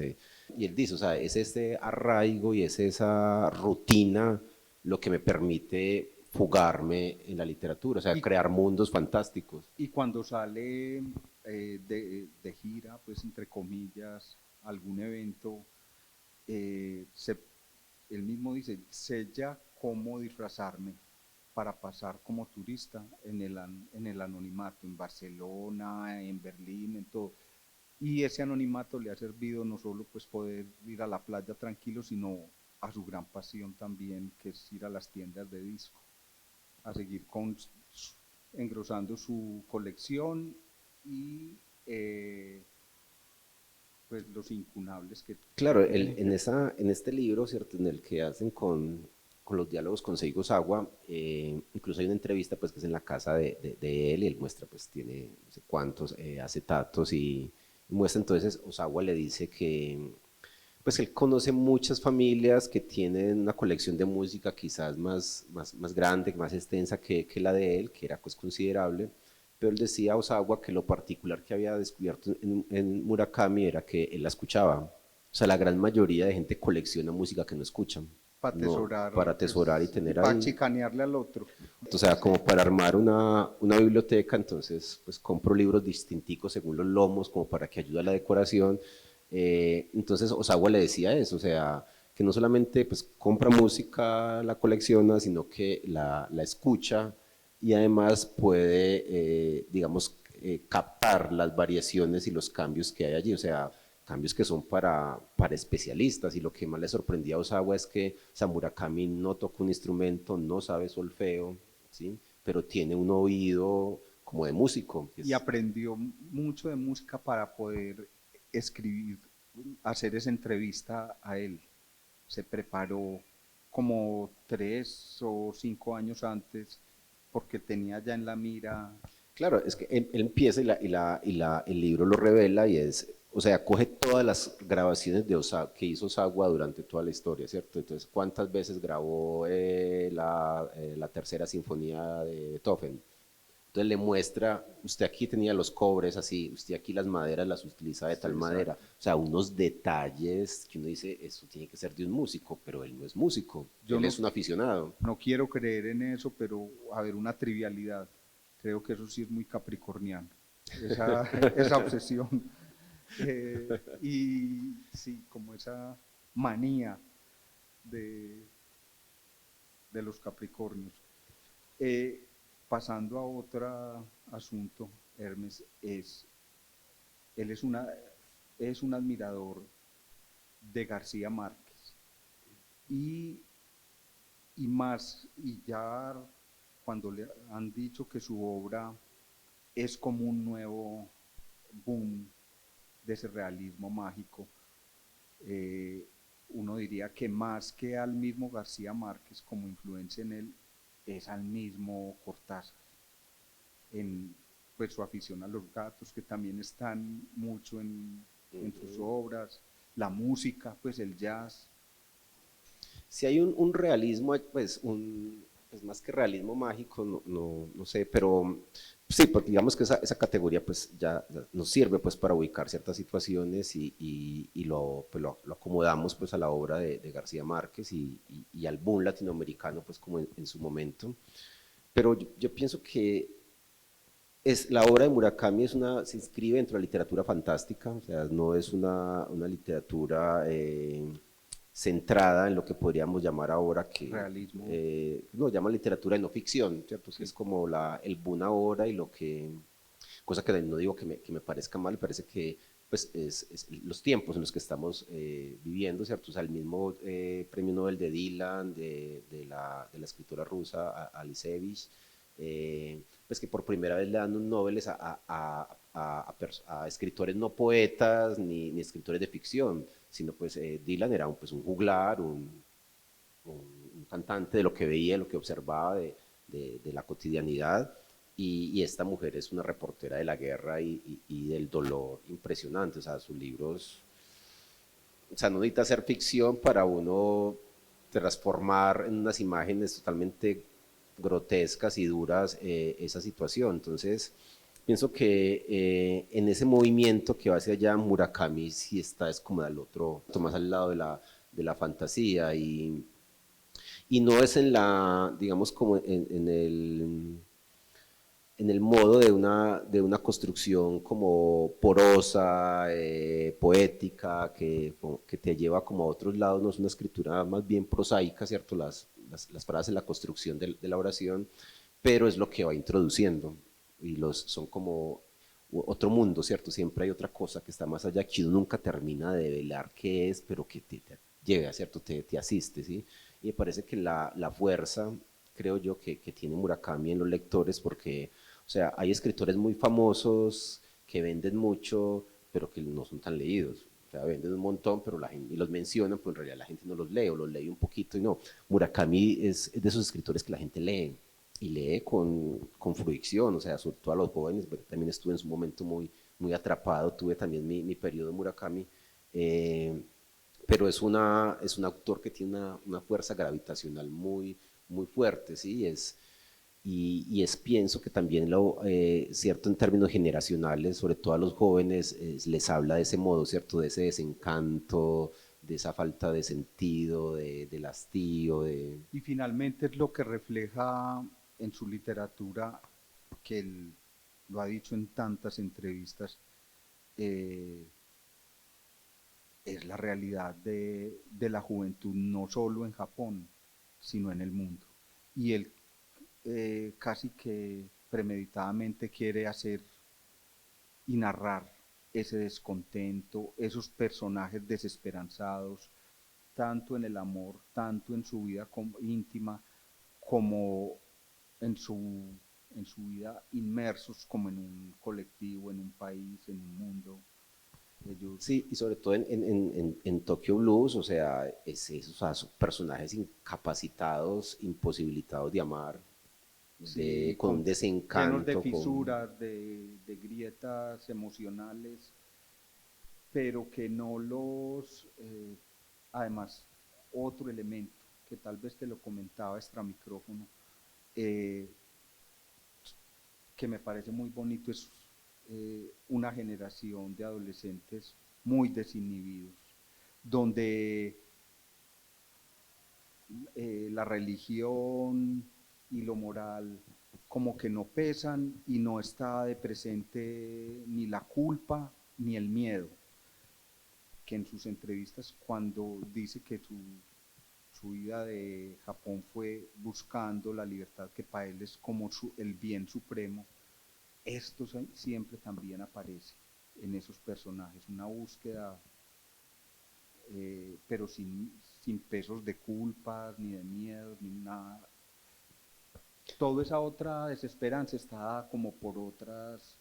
[SPEAKER 4] y él dice, o sea, es este arraigo y es esa rutina lo que me permite fugarme en la literatura, o sea,
[SPEAKER 3] Y,
[SPEAKER 4] crear mundos fantásticos.
[SPEAKER 3] y cuando sale de gira, pues entre comillas, algún evento, se, él mismo dice, sé ya cómo disfrazarme para pasar como turista en el anonimato, en Barcelona, en Berlín, en todo. Y ese anonimato le ha servido no solo pues poder ir a la playa tranquilo, sino a su gran pasión también, que es ir a las tiendas de disco, a seguir engrosando su colección y pues los incunables que
[SPEAKER 4] Claro,
[SPEAKER 3] tiene.
[SPEAKER 4] en este libro, ¿cierto? En el que hacen con los diálogos con Seigo Osawa, incluso hay una entrevista pues que es en la casa de él y él muestra pues tiene no sé cuántos acetatos y muestra entonces Osawa le dice que pues él conoce muchas familias que tienen una colección de música quizás más grande, más extensa que la de él, que era pues considerable, pero él decía a Osawa que lo particular que había descubierto en Murakami era que él la escuchaba. O sea, la gran mayoría de gente colecciona música que no escuchan,
[SPEAKER 3] Para
[SPEAKER 4] no,
[SPEAKER 3] atesorar,
[SPEAKER 4] para atesorar y
[SPEAKER 3] pues, y
[SPEAKER 4] tener
[SPEAKER 3] para
[SPEAKER 4] ahí.
[SPEAKER 3] chicanearle al otro.
[SPEAKER 4] O sea, como para armar una biblioteca, entonces pues compro libros distinticos según los lomos, como para que ayude a la decoración. Entonces Osawa le decía eso, o sea, que no solamente pues compra música, la colecciona, sino que la escucha y además puede, digamos, captar las variaciones y los cambios que hay allí, o sea, cambios que son para especialistas. Y lo que más le sorprendía a Osawa es que Murakami no toca un instrumento, no sabe solfeo, ¿sí? Pero tiene un oído como de músico.
[SPEAKER 3] Y aprendió mucho de música para poder escribir, hacer esa entrevista a él. Se preparó como 3 o 5 años antes porque tenía ya en la mira.
[SPEAKER 4] Claro, es que él empieza el libro lo revela y es, o sea, coge todas las grabaciones que hizo Osawa durante toda la historia, ¿cierto? Entonces, ¿cuántas veces grabó la tercera sinfonía de Beethoven? Entonces le muestra, usted aquí tenía los cobres así, usted aquí las maderas las utiliza de tal manera,
[SPEAKER 3] Exacto.
[SPEAKER 4] o sea, unos detalles que uno dice, eso tiene que ser de un músico, pero él no es músico,
[SPEAKER 3] Yo
[SPEAKER 4] él
[SPEAKER 3] no,
[SPEAKER 4] es un aficionado.
[SPEAKER 3] no quiero creer en eso, pero a ver, una trivialidad. Creo que eso sí es muy capricorniano, esa, esa obsesión. Y sí, como esa manía de, de los Capricornios. Eh, Pasando a otro asunto, Hermes, él es un admirador de García Márquez. Y, y más, y ya cuando le han dicho que su obra es como un nuevo boom de ese realismo mágico, eh, uno diría que más que al mismo García Márquez como influencia en él, es al mismo Cortázar, en pues, su afición a los gatos, que también están mucho en sus obras, la música, pues el jazz.
[SPEAKER 4] Si hay un realismo, pues, pues más que realismo mágico, no sé, pero sí, porque digamos que esa categoría pues ya nos sirve pues para ubicar ciertas situaciones y pues, lo acomodamos pues a la obra de García Márquez y al boom latinoamericano pues como en su momento. Pero yo pienso que la obra de Murakami se inscribe dentro de la literatura fantástica, o sea, no es una literatura centrada en lo que podríamos llamar ahora
[SPEAKER 3] Realismo.
[SPEAKER 4] no, llama literatura de no ficción, ¿cierto? Sí. Que es como el boom ahora y lo que, cosa que no digo que me parezca mal, me parece que pues es los tiempos en los que estamos viviendo, ¿cierto? O sea, el mismo premio Nobel de Dylan, de la escritora rusa Alicevich, pues que por primera vez le dan un Nobel a escritores no poetas ni escritores de ficción, sino pues Dylan era pues, un juglar, un cantante de lo que veía, lo que observaba de la cotidianidad, y esta mujer es una reportera de la guerra y del dolor impresionante, o sea, sus libros, o sea, no necesita ser ficción para uno transformar en unas imágenes totalmente grotescas y duras esa situación. Entonces, pienso que en ese movimiento que va hacia allá, Murakami sí está es como al otro, más al lado de la fantasía y no es en la, digamos, como en el modo de una construcción como porosa, poética, que te lleva como a otros lados, no es una escritura más bien prosaica, ¿cierto? Las frases, la construcción de la oración, pero es lo que va introduciendo y son como otro mundo, ¿cierto? Siempre hay otra cosa que está más allá, que uno nunca termina de velar qué es, pero que te llega, ¿cierto? Te asiste, ¿sí? Y me parece que la fuerza, creo yo, que tiene Murakami en los lectores, porque, o sea, hay escritores muy famosos que venden mucho, pero que no son tan leídos. O sea, venden un montón, pero la gente, y los mencionan, pero en realidad la gente no los lee, o los lee un poquito y no. Murakami es de esos escritores que la gente lee, y lee con fruición, o sea, sobre todo a los jóvenes. Bueno, también estuve en su momento muy atrapado, tuve también mi periodo de Murakami, eh, pero es un autor que tiene una fuerza gravitacional muy fuerte, ¿sí? Pienso que también cierto, en términos generacionales, sobre todo a los jóvenes, les habla de ese modo, ¿cierto? De ese desencanto, de esa falta de sentido, del hastío,
[SPEAKER 3] Y finalmente es lo que refleja en su literatura, que él lo ha dicho en tantas entrevistas, eh, es la realidad de la juventud, no solo en Japón, sino en el mundo. Y él casi que premeditadamente quiere hacer y narrar ese descontento, esos personajes desesperanzados, tanto en el amor, tanto en su vida íntima, como en su vida inmersos como en un colectivo, en un país, en un mundo. Ellos,
[SPEAKER 4] sí, y sobre todo en Tokyo Blues, o sea, o sea, son personajes incapacitados, imposibilitados de amar,
[SPEAKER 3] sí,
[SPEAKER 4] con un
[SPEAKER 3] llenos de
[SPEAKER 4] desencanto,
[SPEAKER 3] fisuras, de grietas emocionales, pero que no los, además, otro elemento que tal vez te lo comentaba extra micrófono, eh, que me parece muy bonito, es una generación de adolescentes muy desinhibidos, donde la religión y lo moral como que no pesan y no está de presente ni la culpa ni el miedo, que en sus entrevistas cuando dice que su vida de Japón fue buscando la libertad, que para él es como el bien supremo, esto siempre también aparece en esos personajes, una búsqueda, pero sin pesos de culpas, ni de miedos, ni nada. Toda esa otra desesperanza está dada como por otras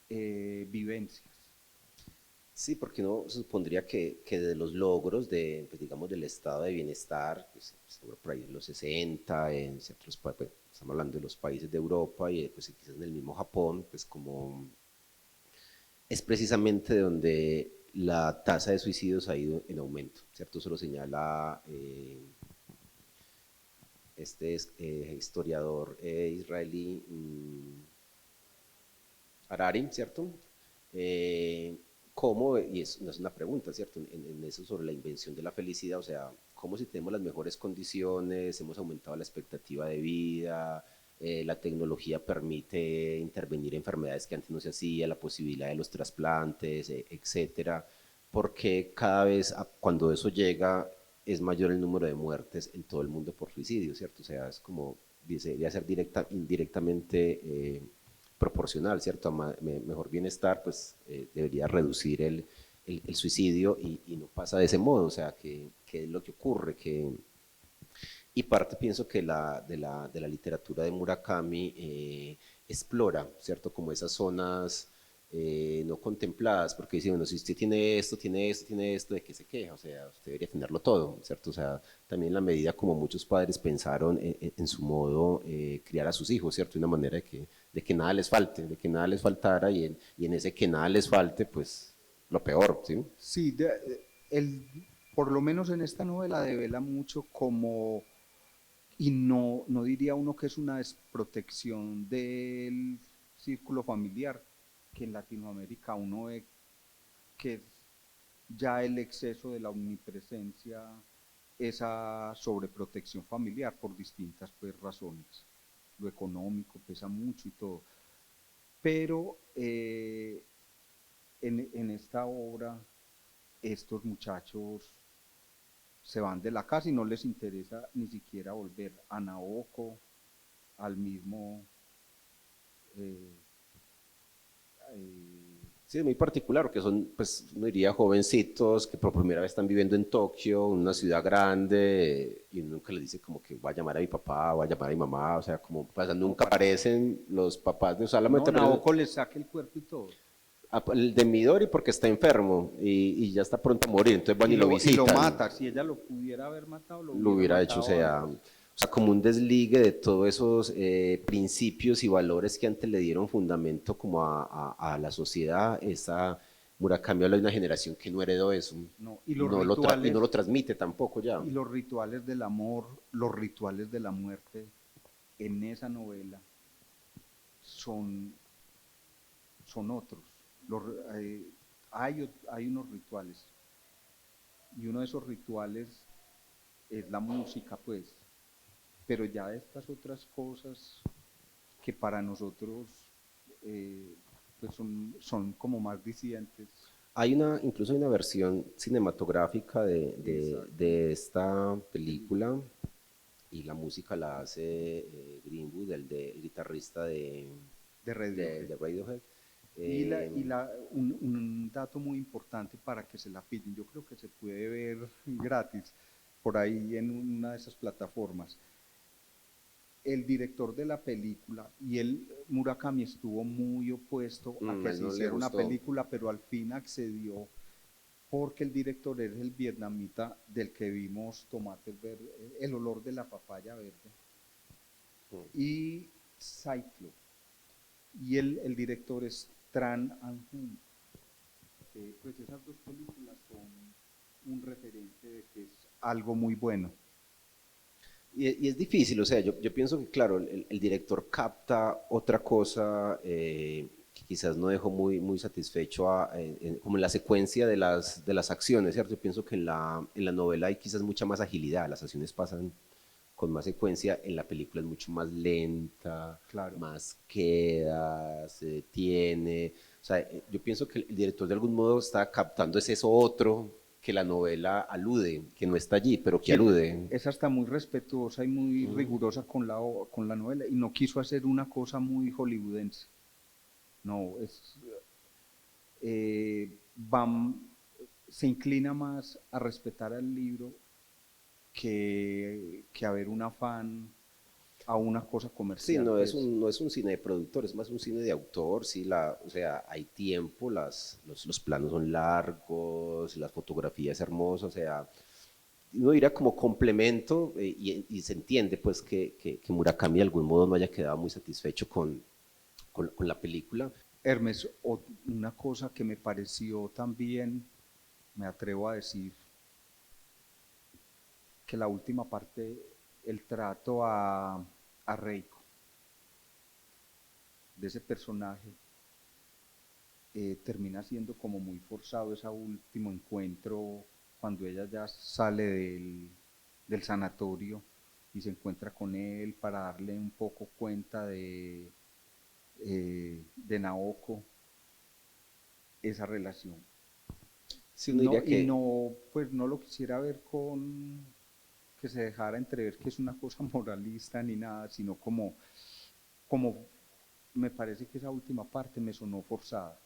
[SPEAKER 3] vivencias.
[SPEAKER 4] sí, porque uno supondría que de los logros pues, digamos, del estado de bienestar, pues, por ahí en los 60, en ciertos países, pues, estamos hablando de los países de Europa y pues, quizás en el mismo Japón, pues como es precisamente donde la tasa de suicidios ha ido en aumento, ¿cierto? Eso lo señala este historiador israelí Harari, ¿cierto? ¿Cómo? Y no es una pregunta, ¿cierto? En eso sobre la invención de la felicidad, o sea, ¿cómo si tenemos las mejores condiciones, hemos aumentado la expectativa de vida, la tecnología permite intervenir enfermedades que antes no se hacía, la posibilidad de los trasplantes, etcétera? Porque cada vez cuando eso llega es mayor el número de muertes en todo el mundo por suicidio, ¿cierto? O sea, es como, debería ser indirectamente proporcional, ¿cierto? Mejor bienestar, pues debería reducir el suicidio y no pasa de ese modo, o sea, que es lo que ocurre, y parte pienso que de la literatura de Murakami explora, ¿cierto? Como esas zonas no contempladas, porque dice, bueno, si usted tiene esto, tiene esto, tiene esto, ¿de qué se queja? O sea, usted debería tenerlo todo, ¿cierto? O sea, también en la medida como muchos padres pensaron en su modo criar a sus hijos, ¿cierto? De una manera de que nada les falte, de que nada les faltara, y en ese que nada les falte, pues lo peor, ¿sí?
[SPEAKER 3] Sí, por lo menos en esta novela devela mucho como, y no diría uno que es una desprotección del círculo familiar, que en Latinoamérica uno ve que es ya el exceso de la omnipresencia, esa sobreprotección familiar por distintas pues, razones. Lo económico pesa mucho y todo. Pero en esta obra, estos muchachos se van de la casa y no les interesa ni siquiera volver a Naoko, al mismo eh, eh,
[SPEAKER 4] Sí, es muy particular, porque son, pues, uno diría jovencitos que por primera vez están viviendo en Tokio, una ciudad grande, y uno nunca les dice como que va a llamar a mi papá, va a llamar a mi mamá, o sea, como pasa, nunca aparecen los papás de
[SPEAKER 3] no,
[SPEAKER 4] solamente
[SPEAKER 3] Naoko les saca el cuerpo y todo.
[SPEAKER 4] el de Midori porque está enfermo y ya está pronto a morir, entonces van y lo
[SPEAKER 3] Y lo
[SPEAKER 4] visitan.
[SPEAKER 3] mata, si ella lo pudiera haber matado, lo
[SPEAKER 4] Lo
[SPEAKER 3] hubiera
[SPEAKER 4] hubiera hecho,
[SPEAKER 3] matado antes.
[SPEAKER 4] o sea, como un desligue de todos esos principios y valores que antes le dieron fundamento como a la sociedad. Esa Murakami habla de una generación que no heredó eso
[SPEAKER 3] No,
[SPEAKER 4] y no lo transmite tampoco ya.
[SPEAKER 3] y los rituales del amor, los rituales de la muerte en esa novela son, son otros. Los, eh, hay unos rituales y uno de esos rituales es la música, pues, pero ya estas otras cosas que para nosotros pues son como más disidentes.
[SPEAKER 4] Incluso hay una versión cinematográfica
[SPEAKER 3] Exacto.
[SPEAKER 4] de esta película y la música la hace Greenwood, el guitarrista
[SPEAKER 3] De Radiohead.
[SPEAKER 4] de Radiohead.
[SPEAKER 3] Un dato muy importante para que se la pillen, yo creo que se puede ver gratis por ahí en una de esas plataformas. El director de la película y Murakami estuvo muy opuesto a que
[SPEAKER 4] Él
[SPEAKER 3] se
[SPEAKER 4] no le
[SPEAKER 3] hiciera una
[SPEAKER 4] gustó.
[SPEAKER 3] película, pero al fin accedió porque el director es el vietnamita del que vimos Tomates Verdes, El olor de la papaya verde, y Cyclo. Y el director es Tran Anh Hun. Pues esas dos películas son un referente de que es algo muy bueno.
[SPEAKER 4] Y es difícil, o sea, yo pienso que, claro, el director capta otra cosa que quizás no dejó muy satisfecho como en la secuencia de las acciones, ¿cierto? Yo pienso que en la novela hay quizás mucha más agilidad, las acciones pasan con más secuencia, en la película es mucho más lenta,
[SPEAKER 3] Claro.
[SPEAKER 4] más queda, se detiene. O sea, yo pienso que el director de algún modo está captando eso otro que la novela alude, que no está allí, pero que
[SPEAKER 3] Sí,
[SPEAKER 4] alude.
[SPEAKER 3] esa está muy respetuosa y muy rigurosa con la novela y no quiso hacer una cosa muy hollywoodense. No, eh, va, se inclina más a respetar al libro que a ver un afán a una cosa
[SPEAKER 4] Sí,
[SPEAKER 3] comercial,
[SPEAKER 4] no
[SPEAKER 3] pues.
[SPEAKER 4] no es un cine de productor, es más un cine de autor, sí, o sea, hay tiempo, los planos son largos, la fotografía es hermosa, o sea, uno diría como complemento, y se entiende pues que Murakami de algún modo no haya quedado muy satisfecho con la película.
[SPEAKER 3] Hermes, una cosa que me pareció también, me atrevo a decir, que la última parte, el trato a Reiko, de ese personaje, termina siendo como muy forzado ese último encuentro cuando ella ya sale del sanatorio y se encuentra con él para darle un poco cuenta de Naoko, esa relación.
[SPEAKER 4] Sí, uno diría
[SPEAKER 3] Y
[SPEAKER 4] que
[SPEAKER 3] no, pues no lo quisiera ver con que se dejara entrever que es una cosa moralista ni nada, sino como me parece que esa última parte me sonó forzada.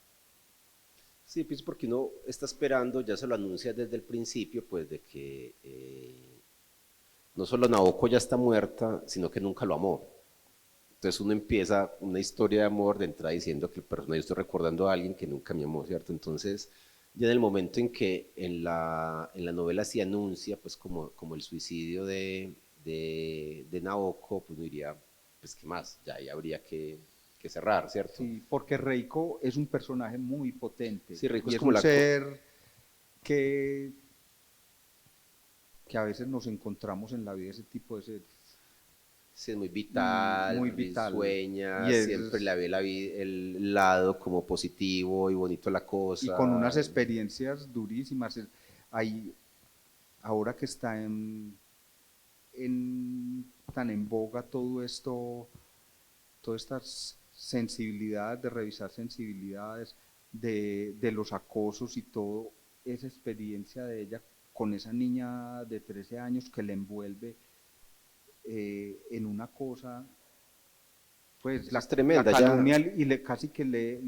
[SPEAKER 4] Sí, pues porque uno está esperando, ya se lo anuncia desde el principio, pues de que no solo Naoko ya está muerta, sino que nunca lo amó. Entonces uno empieza una historia de amor de entrada diciendo que el personaje, yo estoy recordando a alguien que nunca me amó, ¿cierto? Entonces, ya en el momento en que en la novela se anuncia, pues como el suicidio de Naoko, pues uno diría, pues qué más, ya ahí habría que cerrar, ¿cierto?
[SPEAKER 3] Sí, porque Reiko es un personaje muy potente
[SPEAKER 4] Sí, Reiko
[SPEAKER 3] y
[SPEAKER 4] es
[SPEAKER 3] es
[SPEAKER 4] como
[SPEAKER 3] un
[SPEAKER 4] la...
[SPEAKER 3] ser que, que a veces nos encontramos en la vida, ese tipo de seres.
[SPEAKER 4] Sí, es muy vital,
[SPEAKER 3] Muy vital.
[SPEAKER 4] risueña,
[SPEAKER 3] Y,
[SPEAKER 4] siempre le ve el lado como positivo y bonito a la
[SPEAKER 3] y con unas
[SPEAKER 4] cosa.
[SPEAKER 3] experiencias durísimas. Hay, ahora que está tan en boga todo esto, todas estas sensibilidades, de revisar sensibilidades, de los acosos y todo, esa experiencia de ella con esa niña de 13 años que le envuelve en una cosa, pues
[SPEAKER 4] Eso es
[SPEAKER 3] la
[SPEAKER 4] tremenda, ya.
[SPEAKER 3] calumnia y casi que le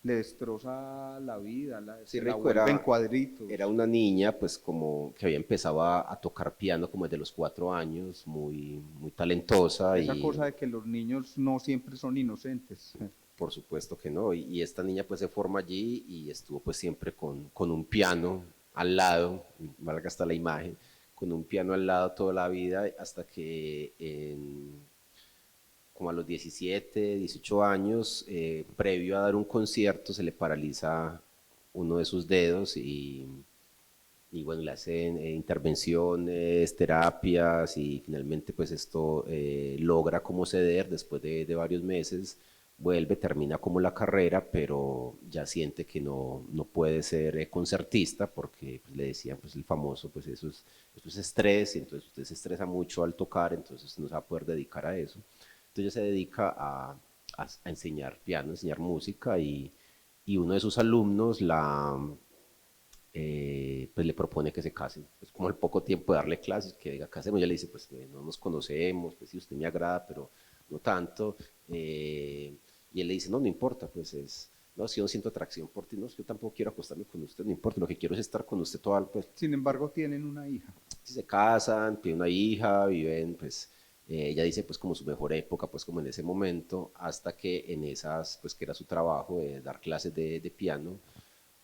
[SPEAKER 3] destroza la vida,
[SPEAKER 4] Sí,
[SPEAKER 3] se la
[SPEAKER 4] Reiko
[SPEAKER 3] vuelve en
[SPEAKER 4] era
[SPEAKER 3] cuadritos.
[SPEAKER 4] una niña, pues como que había empezado a tocar piano como desde los 4 años, muy talentosa
[SPEAKER 3] Esa
[SPEAKER 4] y
[SPEAKER 3] cosa de que los niños no siempre son inocentes.
[SPEAKER 4] por supuesto que no. Y esta niña pues se forma allí y estuvo pues siempre con un piano al lado, valga hasta la imagen, con un piano al lado toda la vida hasta que como a los 17, 18 años, previo a dar un concierto, se le paraliza uno de sus dedos y bueno, le hacen intervenciones, terapias y finalmente pues esto logra como ceder después de varios meses, vuelve, termina como la carrera, pero ya siente que no puede ser concertista porque pues, le decían pues el famoso, pues eso es estrés y entonces usted se estresa mucho al tocar, entonces no se va a poder dedicar a eso. Entonces ella se dedica a enseñar piano, a enseñar música y uno de sus alumnos pues le propone que se casen. Pues como al poco tiempo de darle clases, que diga, casemos, ella le dice, pues no nos conocemos, pues sí, usted me agrada, pero no tanto. Y él le dice, no importa, pues no, si yo no siento atracción por ti, no, yo tampoco quiero acostarme con usted, no importa, lo que quiero es estar con usted toda, pues,
[SPEAKER 3] Sin embargo, tienen una hija.
[SPEAKER 4] si se casan, tienen una hija, viven, pues, ella dice, pues, como su mejor época, pues, como en ese momento, hasta que en esas, pues, que era su trabajo, dar clases de piano,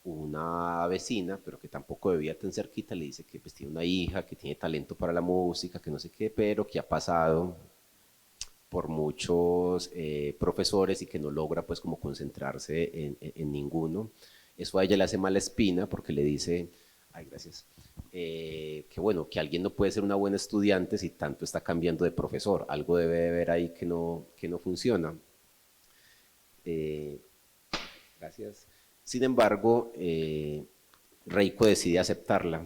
[SPEAKER 4] una vecina, pero que tampoco vivía tan cerquita, le dice que pues tiene una hija, que tiene talento para la música, que no sé qué, pero que ha pasado por muchos profesores y que no logra pues como concentrarse en ninguno. Eso a ella le hace mala espina porque le dice, ay gracias, que bueno, que alguien no puede ser una buena estudiante si tanto está cambiando de profesor, algo debe de ver ahí que no funciona. Eh, Gracias. Sin embargo, Reiko decide aceptarla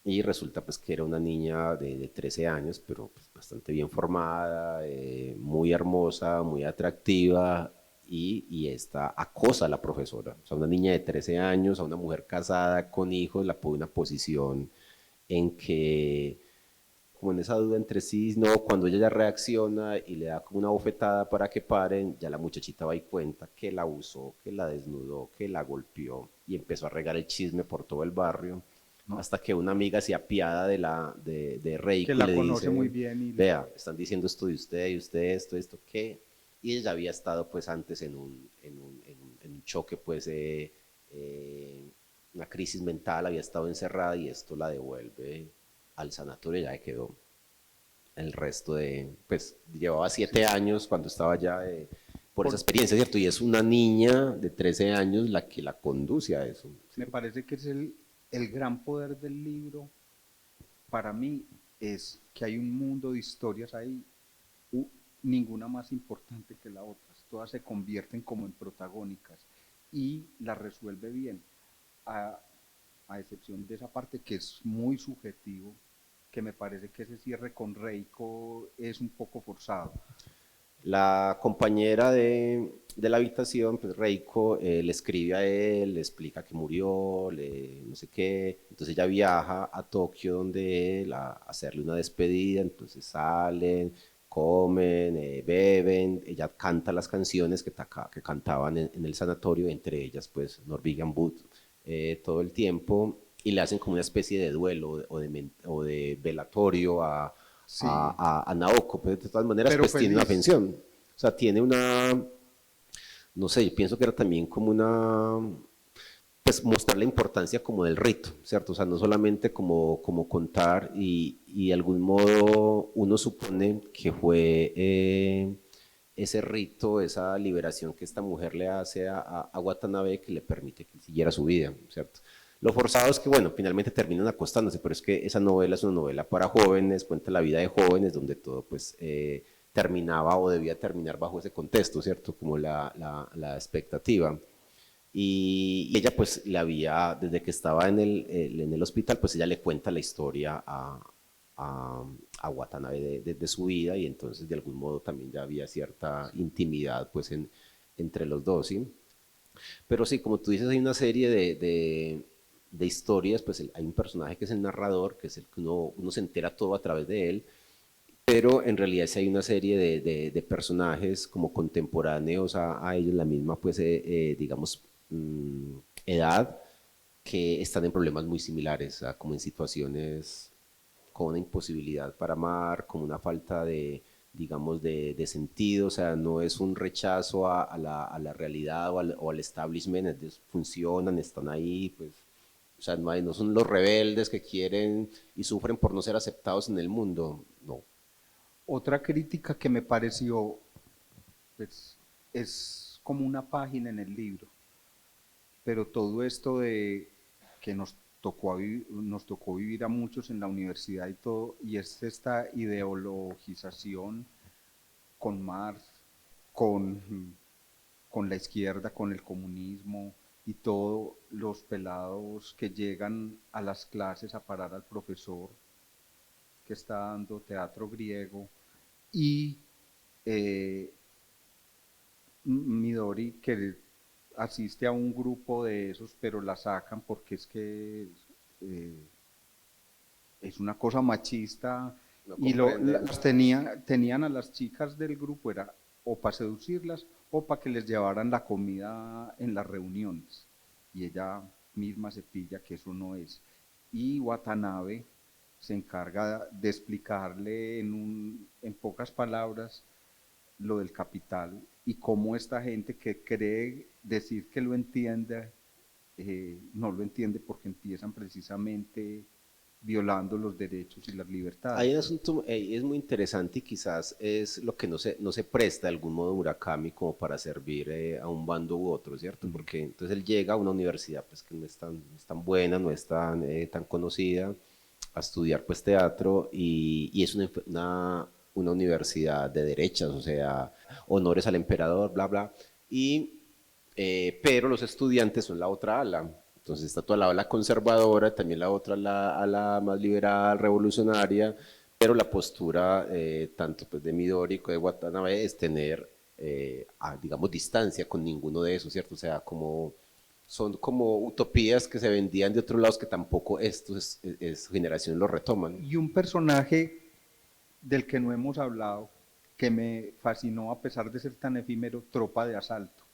[SPEAKER 4] y resulta pues que era una niña de 13 años, pero pues, bastante bien formada, muy hermosa, muy atractiva y esta acosa a la profesora. O sea, una niña de 13 años, a una mujer casada con hijos, la pone en una posición en que como en esa duda entre sí, no, cuando ella ya reacciona y le da como una bofetada para que paren, ya la muchachita va y cuenta que la abusó, que la desnudó, que la golpeó y empezó a regar el chisme por todo el barrio,
[SPEAKER 3] ¿No?
[SPEAKER 4] hasta que una amiga se apiada de
[SPEAKER 3] Que
[SPEAKER 4] Reiko y
[SPEAKER 3] la
[SPEAKER 4] le
[SPEAKER 3] conoce muy
[SPEAKER 4] dice,
[SPEAKER 3] bien
[SPEAKER 4] vea, están diciendo esto de usted y usted esto, ¿qué? Y ella ya había estado pues antes en un choque pues una crisis mental, había estado encerrada y esto la devuelve al sanatorio, ya quedó el resto pues llevaba 7 años cuando estaba ya por esa
[SPEAKER 3] por,
[SPEAKER 4] experiencia, ¿cierto? Y es una niña de 13 años la que la conduce a eso.
[SPEAKER 3] me
[SPEAKER 4] ¿Sí?
[SPEAKER 3] parece que es el gran poder del libro para mí es que hay un mundo de historias ahí, ninguna más importante que la otra, todas se convierten como en protagónicas y las resuelve bien, a, a excepción de esa parte que es muy subjetivo, que me parece que ese cierre con Reiko es un poco forzado.
[SPEAKER 4] La compañera de la habitación, pues Reiko, le escribe a él, le explica que murió, no sé qué. Entonces ella viaja a Tokio donde él a hacerle una despedida, entonces salen, comen, beben, ella canta las canciones que cantaban en el sanatorio, entre ellas pues Norwegian Wood, todo el tiempo, y le hacen como una especie de duelo o de velatorio
[SPEAKER 3] Sí,
[SPEAKER 4] a Naoko, pero de todas maneras
[SPEAKER 3] pero
[SPEAKER 4] pues tiene una
[SPEAKER 3] feliz.
[SPEAKER 4] pensión, o sea, tiene una, no sé, yo pienso que era también como una, pues mostrar la importancia como del rito, ¿cierto? O sea, no solamente como contar y de algún modo uno supone que fue ese rito, esa liberación que esta mujer le hace a Watanabe que le permite que siguiera su vida, ¿cierto? Lo forzado es que, bueno, finalmente terminan acostándose, pero es que esa novela es una novela para jóvenes, cuenta la vida de jóvenes, donde todo, pues, terminaba o debía terminar bajo ese contexto, ¿cierto? Como la expectativa. Y ella pues le había, desde que estaba en el hospital, pues ella le cuenta la historia a Watanabe de su vida y entonces de algún modo también ya había cierta intimidad pues entre los dos, ¿sí? Pero sí, como tú dices, hay una serie de historias, pues hay un personaje que es el narrador, que es el que uno se entera todo a través de él, pero en realidad sí hay una serie de personajes como contemporáneos a ellos, la misma, pues, digamos, edad, que están en problemas muy similares, o sea, como en situaciones con una imposibilidad para amar, con una falta de, digamos, de sentido, o sea, no es un rechazo a la realidad o al establishment, funcionan, están ahí, pues, o sea, no son los rebeldes que quieren y sufren por no ser aceptados en el mundo, no.
[SPEAKER 3] Otra crítica que me pareció, pues, es como una página en el libro, pero todo esto de que nos tocó vivir a muchos en la universidad y todo, y es esta ideologización con Marx, con, con la izquierda, con el comunismo y todos los pelados que llegan a las clases a parar al profesor que está dando teatro griego y eh, Midori que asiste a un grupo de esos, pero la sacan porque es que eh, es una cosa machista
[SPEAKER 4] No
[SPEAKER 3] y
[SPEAKER 4] comprenden.
[SPEAKER 3] tenían a las chicas del grupo, era o para seducirlas o para que les llevaran la comida en las reuniones. Y ella misma se pilla que eso no es. Y Watanabe se encarga de explicarle en pocas palabras lo del capital y cómo esta gente que cree decir que lo entiende, no lo entiende porque empiezan precisamente violando los derechos y las
[SPEAKER 4] Hay un
[SPEAKER 3] libertades.
[SPEAKER 4] asunto, es muy interesante y quizás es lo que no se presta de algún modo Murakami como para servir a un bando u otro, ¿cierto? Porque entonces él llega a una universidad pues que no es tan buena, no es tan conocida, a estudiar pues teatro y es una universidad de derechas, o sea, honores al emperador, bla, bla, pero los estudiantes son la otra ala. Entonces está toda la ala conservadora, también la otra ala más liberal, revolucionaria, pero la postura tanto pues, de Midori como de Watanabe es tener, digamos, distancia con ninguno de esos, ¿cierto? O sea, son como utopías que se vendían de otros lados que tampoco estos generaciones lo retoman.
[SPEAKER 3] Y un personaje del que no hemos hablado, que me fascinó a pesar de ser tan efímero, Tropa de Asalto.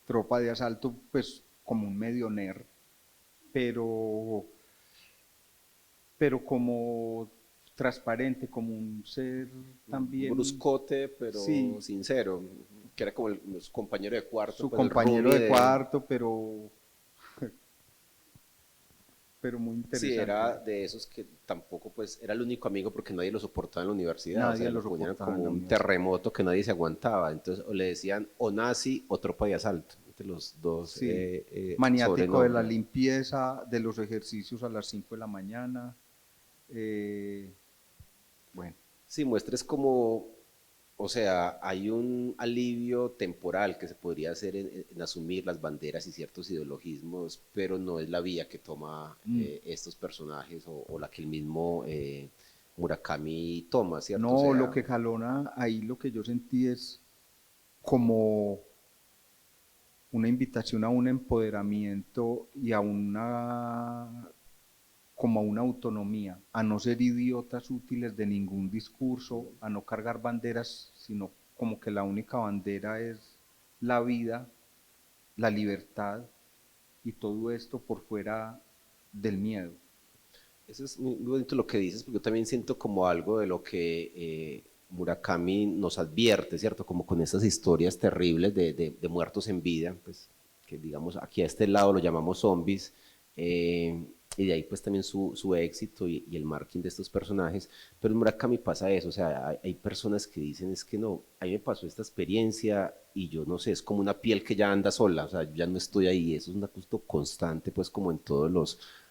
[SPEAKER 3] Tropa de Asalto, pues como un medio nerd, pero, pero como transparente, como un ser
[SPEAKER 4] Un
[SPEAKER 3] también,
[SPEAKER 4] bruscote, pero
[SPEAKER 3] sí,
[SPEAKER 4] sincero, que era como su compañero de cuarto,
[SPEAKER 3] su
[SPEAKER 4] pues el
[SPEAKER 3] compañero
[SPEAKER 4] roomie
[SPEAKER 3] de
[SPEAKER 4] de.
[SPEAKER 3] cuarto, pero muy
[SPEAKER 4] Sí,
[SPEAKER 3] interesante.
[SPEAKER 4] era de esos que tampoco, pues, era el único amigo porque nadie lo soportaba en la universidad, o
[SPEAKER 3] Nadie
[SPEAKER 4] sea,
[SPEAKER 3] lo
[SPEAKER 4] lo ponían
[SPEAKER 3] soportaba en
[SPEAKER 4] como
[SPEAKER 3] la
[SPEAKER 4] un
[SPEAKER 3] universidad.
[SPEAKER 4] terremoto que nadie se aguantaba, entonces o le decían o nazi o tropa de asalto, entre los dos
[SPEAKER 3] Sí, maniático de la
[SPEAKER 4] sobrenombres.
[SPEAKER 3] limpieza, de los ejercicios a las 5 de la mañana. eh, bueno,
[SPEAKER 4] Sí, muestres como, o sea, hay un alivio temporal que se podría hacer en asumir las banderas y ciertos ideologismos, pero no es la vía que toma estos personajes o la que el mismo Murakami toma, ¿cierto? O
[SPEAKER 3] no, lo
[SPEAKER 4] sea,
[SPEAKER 3] que jalona ahí lo que yo sentí es como una invitación a un empoderamiento y a una como a una autonomía, a no ser idiotas útiles de ningún discurso, a no cargar banderas, sino como que la única bandera es la vida, la libertad y todo esto por fuera del miedo.
[SPEAKER 4] Eso es muy bonito lo que dices, porque yo también siento como algo de lo que Murakami nos advierte, ¿cierto? Como con esas historias terribles de muertos en vida, pues que digamos aquí a este lado lo llamamos zombies, y de ahí pues también su éxito y el marketing de estos personajes, pero en Murakami pasa eso, o sea, hay personas que dicen es que no, a mí me pasó esta experiencia y yo no sé, es como una piel que ya anda sola, o sea, yo ya no estoy ahí, eso es un gusto constante pues como en todos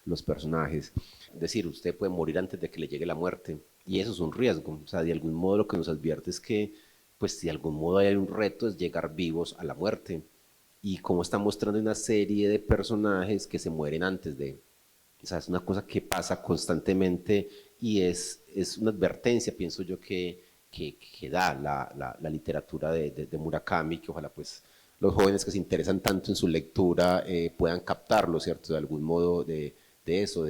[SPEAKER 4] los personajes. Es decir, usted puede morir antes de que le llegue la muerte y eso es un riesgo. O sea, de algún modo lo que nos advierte es que, pues, si de algún modo hay un reto es llegar vivos a la muerte. Y como está mostrando una serie de personajes que se mueren antes de. O sea, es una cosa que pasa constantemente y es una advertencia, pienso yo, que da la literatura de Murakami, que ojalá pues los jóvenes que se interesan tanto en su lectura puedan captarlo, ¿cierto? De algún modo de eso,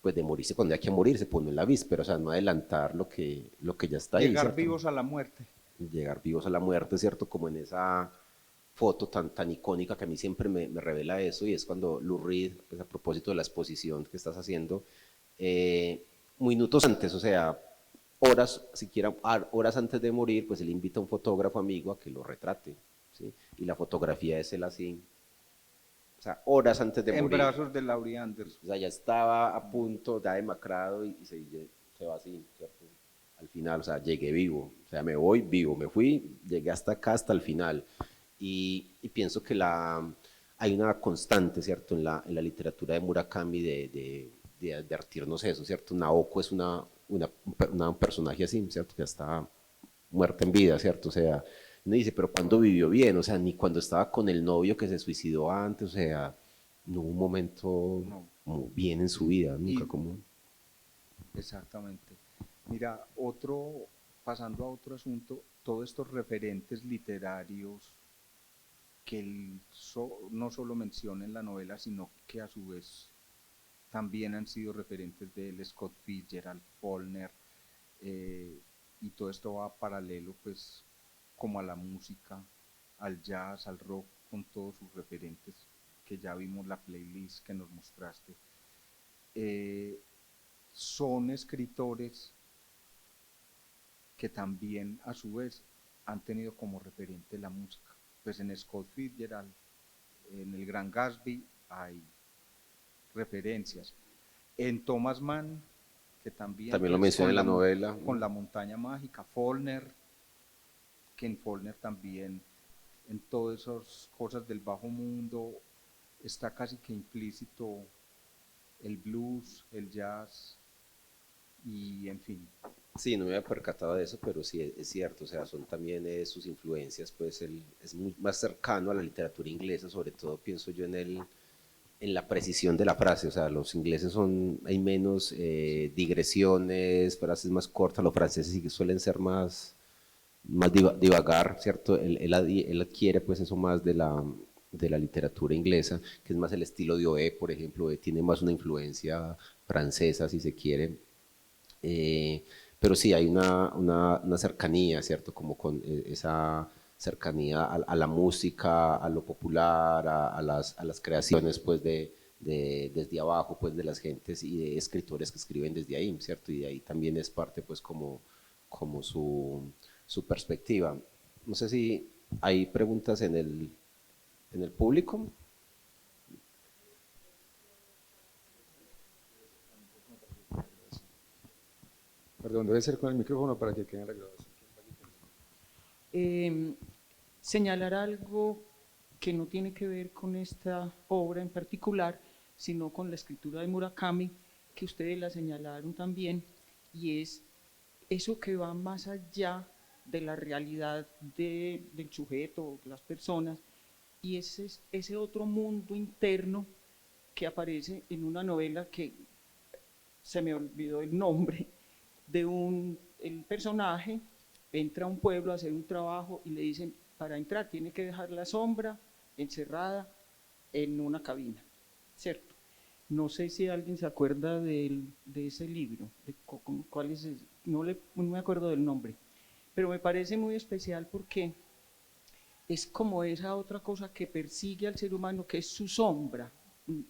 [SPEAKER 4] pues de morirse cuando hay que morirse, pues no en la víspera, o sea, no adelantar lo que ya está ahí,
[SPEAKER 3] Llegar
[SPEAKER 4] ¿cierto?
[SPEAKER 3] vivos a la muerte.
[SPEAKER 4] Llegar vivos a la muerte, ¿cierto? Como en esa foto tan icónica que a mí siempre me revela eso, y es cuando Lou Reed, pues a propósito de la exposición que estás haciendo, eh, minutos antes, o sea, horas, siquiera horas antes de morir, pues él invita a un fotógrafo amigo a que lo retrate, ¿sí? Y la fotografía es él así, o sea, horas antes de
[SPEAKER 3] En
[SPEAKER 4] morir.
[SPEAKER 3] brazos de Laurie Anderson.
[SPEAKER 4] O sea, ya estaba a punto, ya demacrado y se va así, ¿cierto? Al final, o sea, llegué vivo, o sea, me voy vivo, me fui, llegué hasta acá, hasta el final. Y pienso que hay una constante, ¿cierto? En la literatura de Murakami de advertirnos eso, ¿cierto? Naoko es un personaje así, ¿cierto? Que ya está muerta en vida, ¿cierto? O sea, uno dice, pero ¿cuándo vivió bien? O sea, ni cuando estaba con el novio que se suicidó antes, o sea, no hubo un momento
[SPEAKER 3] No.
[SPEAKER 4] como bien en su vida, nunca
[SPEAKER 3] Y,
[SPEAKER 4] como.
[SPEAKER 3] exactamente. Mira, pasando a otro asunto, todos estos referentes literarios que él no solo menciona en la novela, sino que a su vez también han sido referentes de él, Scott Fitzgerald, Faulkner, y todo esto va paralelo pues como a la música, al jazz, al rock, con todos sus referentes, que ya vimos la playlist que nos mostraste. Son escritores que también a su vez han tenido como referente la música. Pues en Scott Fitzgerald, en El Gran Gatsby hay referencias. En Thomas Mann, que también
[SPEAKER 4] También lo
[SPEAKER 3] pues,
[SPEAKER 4] menciona en la novela.
[SPEAKER 3] con La Montaña Mágica, Faulkner, que en Faulkner también, en todas esas cosas del bajo mundo, está casi que implícito el blues, el jazz y en fin.
[SPEAKER 4] Sí, no me había percatado de eso, pero sí es cierto, o sea, son también sus influencias, pues él es muy más cercano a la literatura inglesa, sobre todo pienso yo en la precisión de la frase, o sea, los ingleses hay menos digresiones, frases más cortas, los franceses sí que suelen ser más divagar, ¿cierto? Él adquiere pues eso más de la literatura inglesa, que es más el estilo de Oé, por ejemplo. Oé tiene más una influencia francesa, si se quiere. Eh, pero sí, hay una cercanía, ¿cierto? Como con esa cercanía a la música, a lo popular, a las creaciones, pues, desde abajo, pues, de las gentes y de escritores que escriben desde ahí, ¿cierto? Y de ahí también es parte, pues, como su perspectiva. No sé si hay preguntas en el público.
[SPEAKER 5] Perdón, debe ser con el micrófono para que quede en la grabación.
[SPEAKER 6] Señalar algo que no tiene que ver con esta obra en particular, sino con la escritura de Murakami, que ustedes la señalaron también, y es eso que va más allá de la realidad del sujeto, de las personas, y ese otro mundo interno que aparece en una novela que se me olvidó el nombre, el personaje entra a un pueblo a hacer un trabajo y le dicen, para entrar tiene que dejar la sombra encerrada en una cabina, ¿cierto? No sé si alguien se acuerda de ese libro, cuál es, no me acuerdo del nombre, pero me parece muy especial porque es como esa otra cosa que persigue al ser humano, que es su sombra,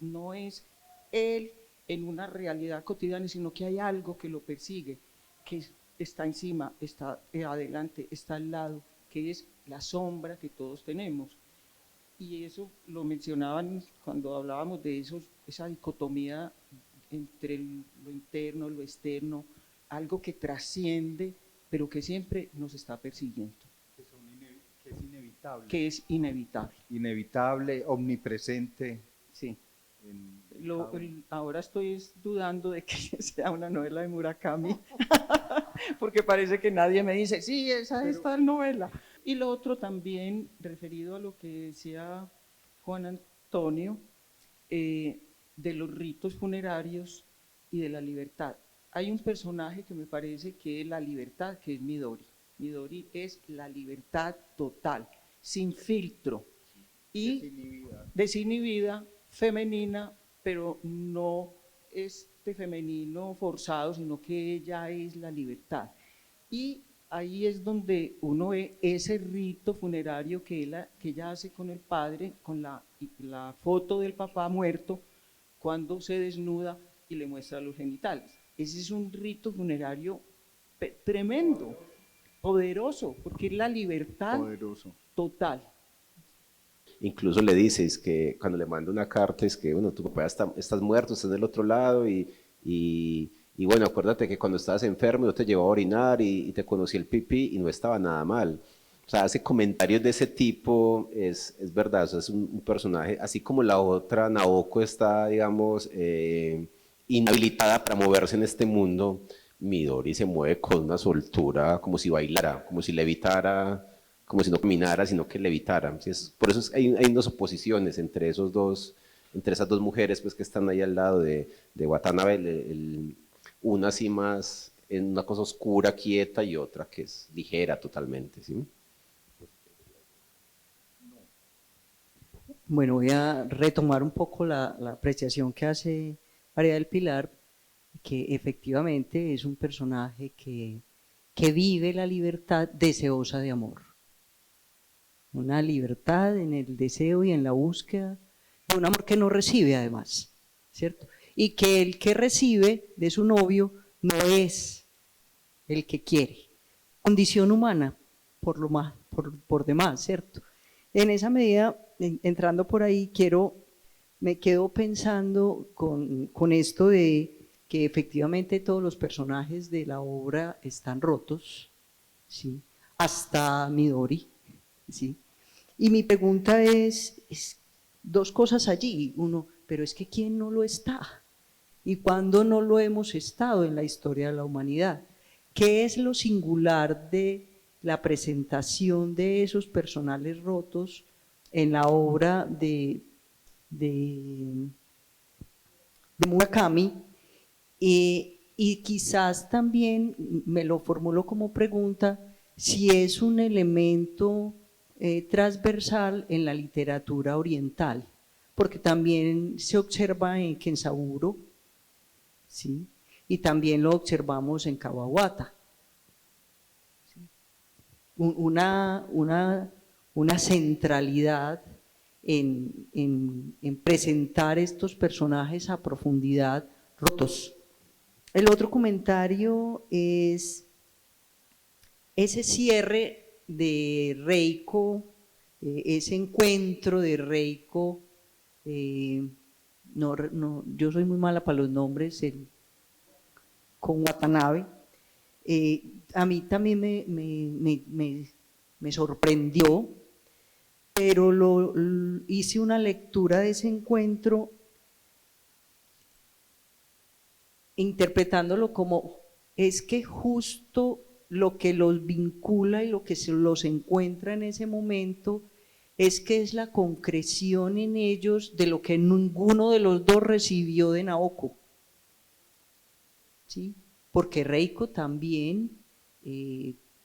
[SPEAKER 6] no es él en una realidad cotidiana, sino que hay algo que lo persigue, que está encima, está adelante, está al lado, que es la sombra que todos tenemos. Y eso lo mencionaban cuando hablábamos de esa dicotomía entre lo interno, lo externo, algo que trasciende, pero que siempre nos está persiguiendo.
[SPEAKER 3] Que es inevitable.
[SPEAKER 6] Que es inevitable.
[SPEAKER 3] Inevitable, omnipresente.
[SPEAKER 6] Sí.
[SPEAKER 3] En
[SPEAKER 6] ahora estoy dudando de que sea una novela de Murakami, porque parece que nadie me dice, sí, esa es tal novela. Y lo otro también, referido a lo que decía Juan Antonio, de los ritos funerarios y de la libertad. Hay un personaje que me parece que es la libertad, que es Midori. Midori es la libertad total, sin filtro y desinhibida, femenina, pero no este femenino forzado, sino que ella es la libertad. Y ahí es donde uno ve ese rito funerario que ella hace con el padre, con la foto del papá muerto, cuando se desnuda y le muestra los genitales. Ese es un rito funerario tremendo, poderoso, porque es la libertad total.
[SPEAKER 4] Incluso le dices que cuando le manda una carta es que, bueno, tu papá estás muerto, estás del otro lado y bueno, acuérdate que cuando estabas enfermo yo te llevaba a orinar y te conocí el pipí y no estaba nada mal. O sea, hace comentarios de ese tipo, es verdad, o sea, es un personaje, así como la otra, Naoko está, digamos, inhabilitada para moverse en este mundo, Midori se mueve con una soltura como si bailara, como si levitara, como si no caminara, sino que levitara. ¿Sí? Por eso hay unas oposiciones entre esas dos mujeres pues, que están ahí al lado de Watanabe, una así más en una cosa oscura, quieta, y otra que es ligera totalmente. ¿Sí?
[SPEAKER 7] Bueno, voy a retomar un poco la apreciación que hace María del Pilar, que efectivamente es un personaje que vive la libertad deseosa de amor. Una libertad en el deseo y en la búsqueda de un amor que no recibe además, ¿cierto? Y que el que recibe de su novio no es el que quiere. Condición humana, por demás, ¿cierto? En esa medida, entrando por ahí, me quedo pensando con esto de que efectivamente todos los personajes de la obra están rotos, ¿sí? Hasta Midori, ¿sí? Y mi pregunta es dos cosas allí. Uno, pero es que ¿quién no lo está? ¿Y cuándo no lo hemos estado en la historia de la humanidad? ¿Qué es lo singular de la presentación de esos personajes rotos en la obra de Murakami? Y quizás también me lo formulo como pregunta, si es un elemento transversal en la literatura oriental, porque también se observa en Kenzaburo, ¿sí? Y también lo observamos en Kawabata. ¿Sí? Una centralidad en presentar estos personajes a profundidad rotos. El otro comentario es ese cierre de Reiko, ese encuentro de Reiko, yo soy muy mala para los nombres, con Watanabe, a mí también me sorprendió, pero hice una lectura de ese encuentro interpretándolo como es que justo lo que los vincula y lo que se los encuentra en ese momento es que es la concreción en ellos de lo que ninguno de los dos recibió de Naoko, ¿sí? Porque Reiko también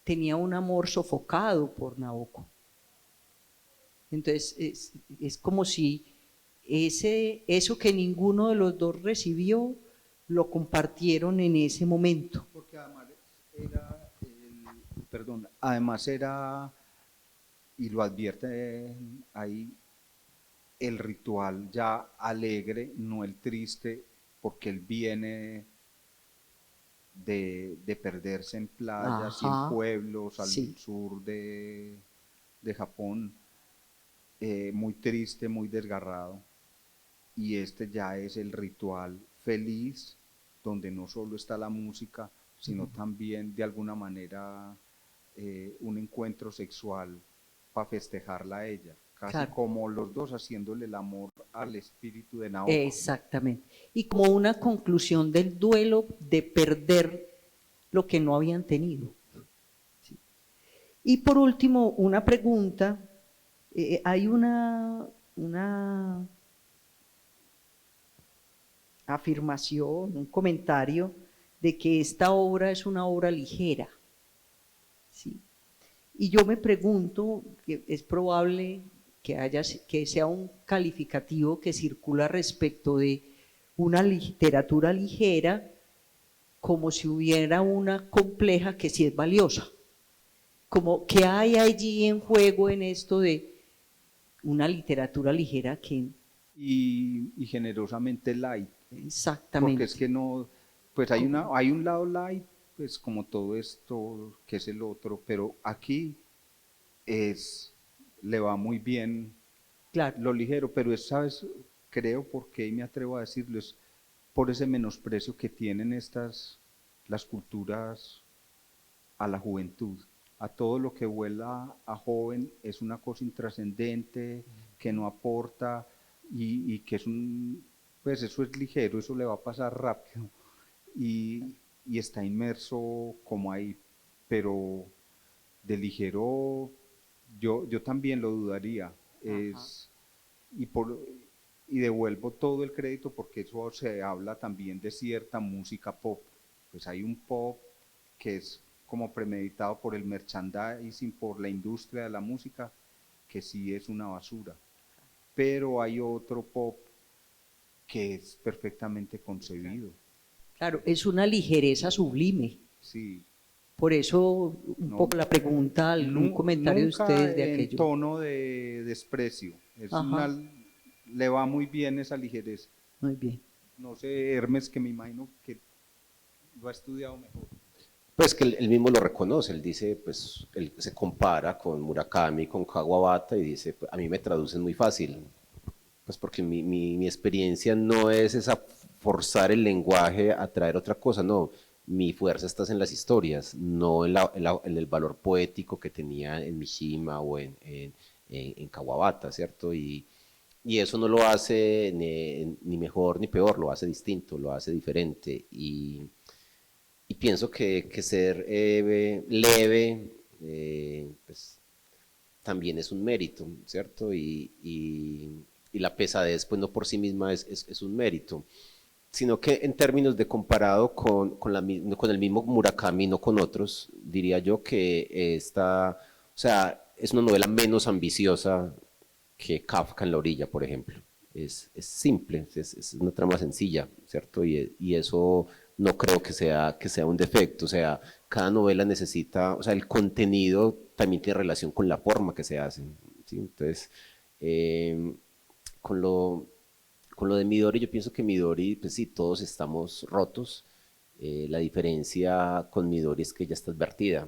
[SPEAKER 7] tenía un amor sofocado por Naoko. Entonces es como si eso que ninguno de los dos recibió, lo compartieron en ese momento.
[SPEAKER 3] Porque además era, y lo advierte ahí, el ritual ya alegre, no el triste, porque él viene de perderse en playas y en pueblos al sur de Japón, muy triste, muy desgarrado, y este ya es el ritual feliz, donde no solo está la música, sino también de alguna manera un encuentro sexual para festejarla a ella, casi como los dos haciéndole el amor al espíritu de Naoko.
[SPEAKER 7] Exactamente. Y como una conclusión del duelo de perder lo que no habían tenido. ¿Sí? Y por último, una pregunta. Hay una afirmación, un comentario de que esta obra es una obra ligera. ¿Sí? Y yo me pregunto, que es probable que sea un calificativo que circula respecto de una literatura ligera, como si hubiera una compleja que sí es valiosa. Como que hay allí en juego en esto de una literatura ligera que...
[SPEAKER 3] Y generosamente light.
[SPEAKER 7] Exactamente.
[SPEAKER 3] Porque es que no, pues hay un lado light, pues como todo esto que es el otro, pero aquí le va muy bien lo ligero, pero es, ¿sabes? Creo, porque me atrevo a decirlo, es por ese menosprecio que tienen las culturas a la juventud, a todo lo que vuela a joven, es una cosa intrascendente, que no aporta y que es pues eso es ligero, eso le va a pasar rápido y está inmerso como ahí, pero de ligero yo también lo dudaría, y devuelvo todo el crédito porque eso se habla también de cierta música pop, pues hay un pop que es como premeditado por el merchandising, por la industria de la música, que sí es una basura, pero hay otro pop que es perfectamente concebido.
[SPEAKER 7] Claro, es una ligereza sublime.
[SPEAKER 3] Sí.
[SPEAKER 7] Por eso poco la pregunta, algún comentario de ustedes de aquello.
[SPEAKER 3] En tono de desprecio. Le va muy bien esa ligereza.
[SPEAKER 7] Muy bien.
[SPEAKER 3] No sé, Hermes, que me imagino que lo ha estudiado mejor.
[SPEAKER 4] Pues que él mismo lo reconoce, él dice, pues él se compara con Murakami, con Kawabata y dice, pues, a mí me traducen muy fácil, pues porque mi experiencia no es esa forzar el lenguaje a traer otra cosa, no, mi fuerza está en las historias, no en el valor poético que tenía en Mishima o en Kawabata, ¿cierto? Y eso no lo hace ni mejor ni peor, lo hace distinto, lo hace diferente y pienso que ser leve pues, también es un mérito, ¿cierto? Y la pesadez, pues no por sí misma es un mérito, sino que en términos de comparado con el mismo Murakami, no con otros, diría yo que esta, o sea, es una novela menos ambiciosa que Kafka en la orilla, por ejemplo. Es simple, es una trama sencilla, ¿cierto? Y eso no creo que sea un defecto, o sea, cada novela necesita, o sea, el contenido también tiene relación con la forma que se hace, ¿sí? Entonces, con lo de Midori, yo pienso que Midori, pues sí, todos estamos rotos, la diferencia con Midori es que ella está advertida,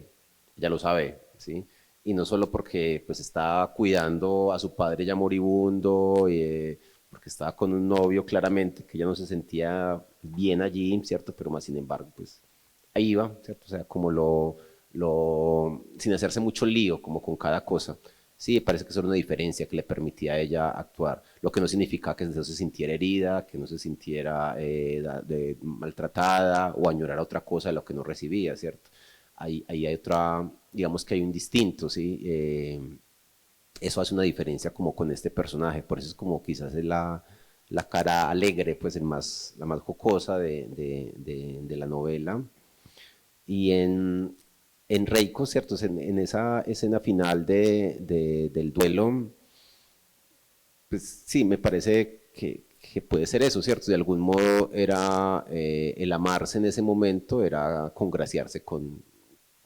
[SPEAKER 4] ella lo sabe, ¿sí? Y no solo porque pues estaba cuidando a su padre ya moribundo, porque estaba con un novio claramente, que ella no se sentía bien allí, ¿cierto? Pero más sin embargo, pues ahí iba, ¿cierto? O sea, como sin hacerse mucho lío, como con cada cosa. Sí, parece que eso era una diferencia que le permitía a ella actuar, lo que no significa que no se sintiera herida, que no se sintiera maltratada o añorara otra cosa de lo que no recibía, ¿cierto? Ahí hay otra, digamos que hay un distinto, ¿sí? Eso hace una diferencia como con este personaje, por eso es como quizás es la cara alegre, pues la más jocosa de la novela. Y en Reiko, ¿cierto? En esa escena final del duelo, pues sí, me parece que puede ser eso, ¿cierto? De algún modo era el amarse en ese momento, era congraciarse con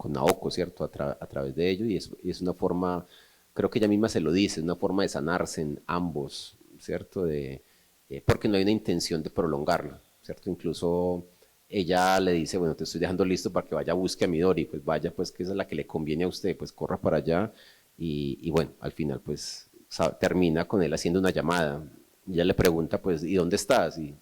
[SPEAKER 4] Naoko, ¿cierto? A través de ello, y es una forma, creo que ella misma se lo dice, es una forma de sanarse en ambos, ¿cierto? Porque no hay una intención de prolongarla, ¿cierto? Incluso ella le dice, bueno, te estoy dejando listo para que vaya a busque a Midori, pues vaya, pues que esa es la que le conviene a usted, pues corra para allá, y bueno, al final pues termina con él haciendo una llamada, y ella le pregunta, pues, ¿y dónde estás? Y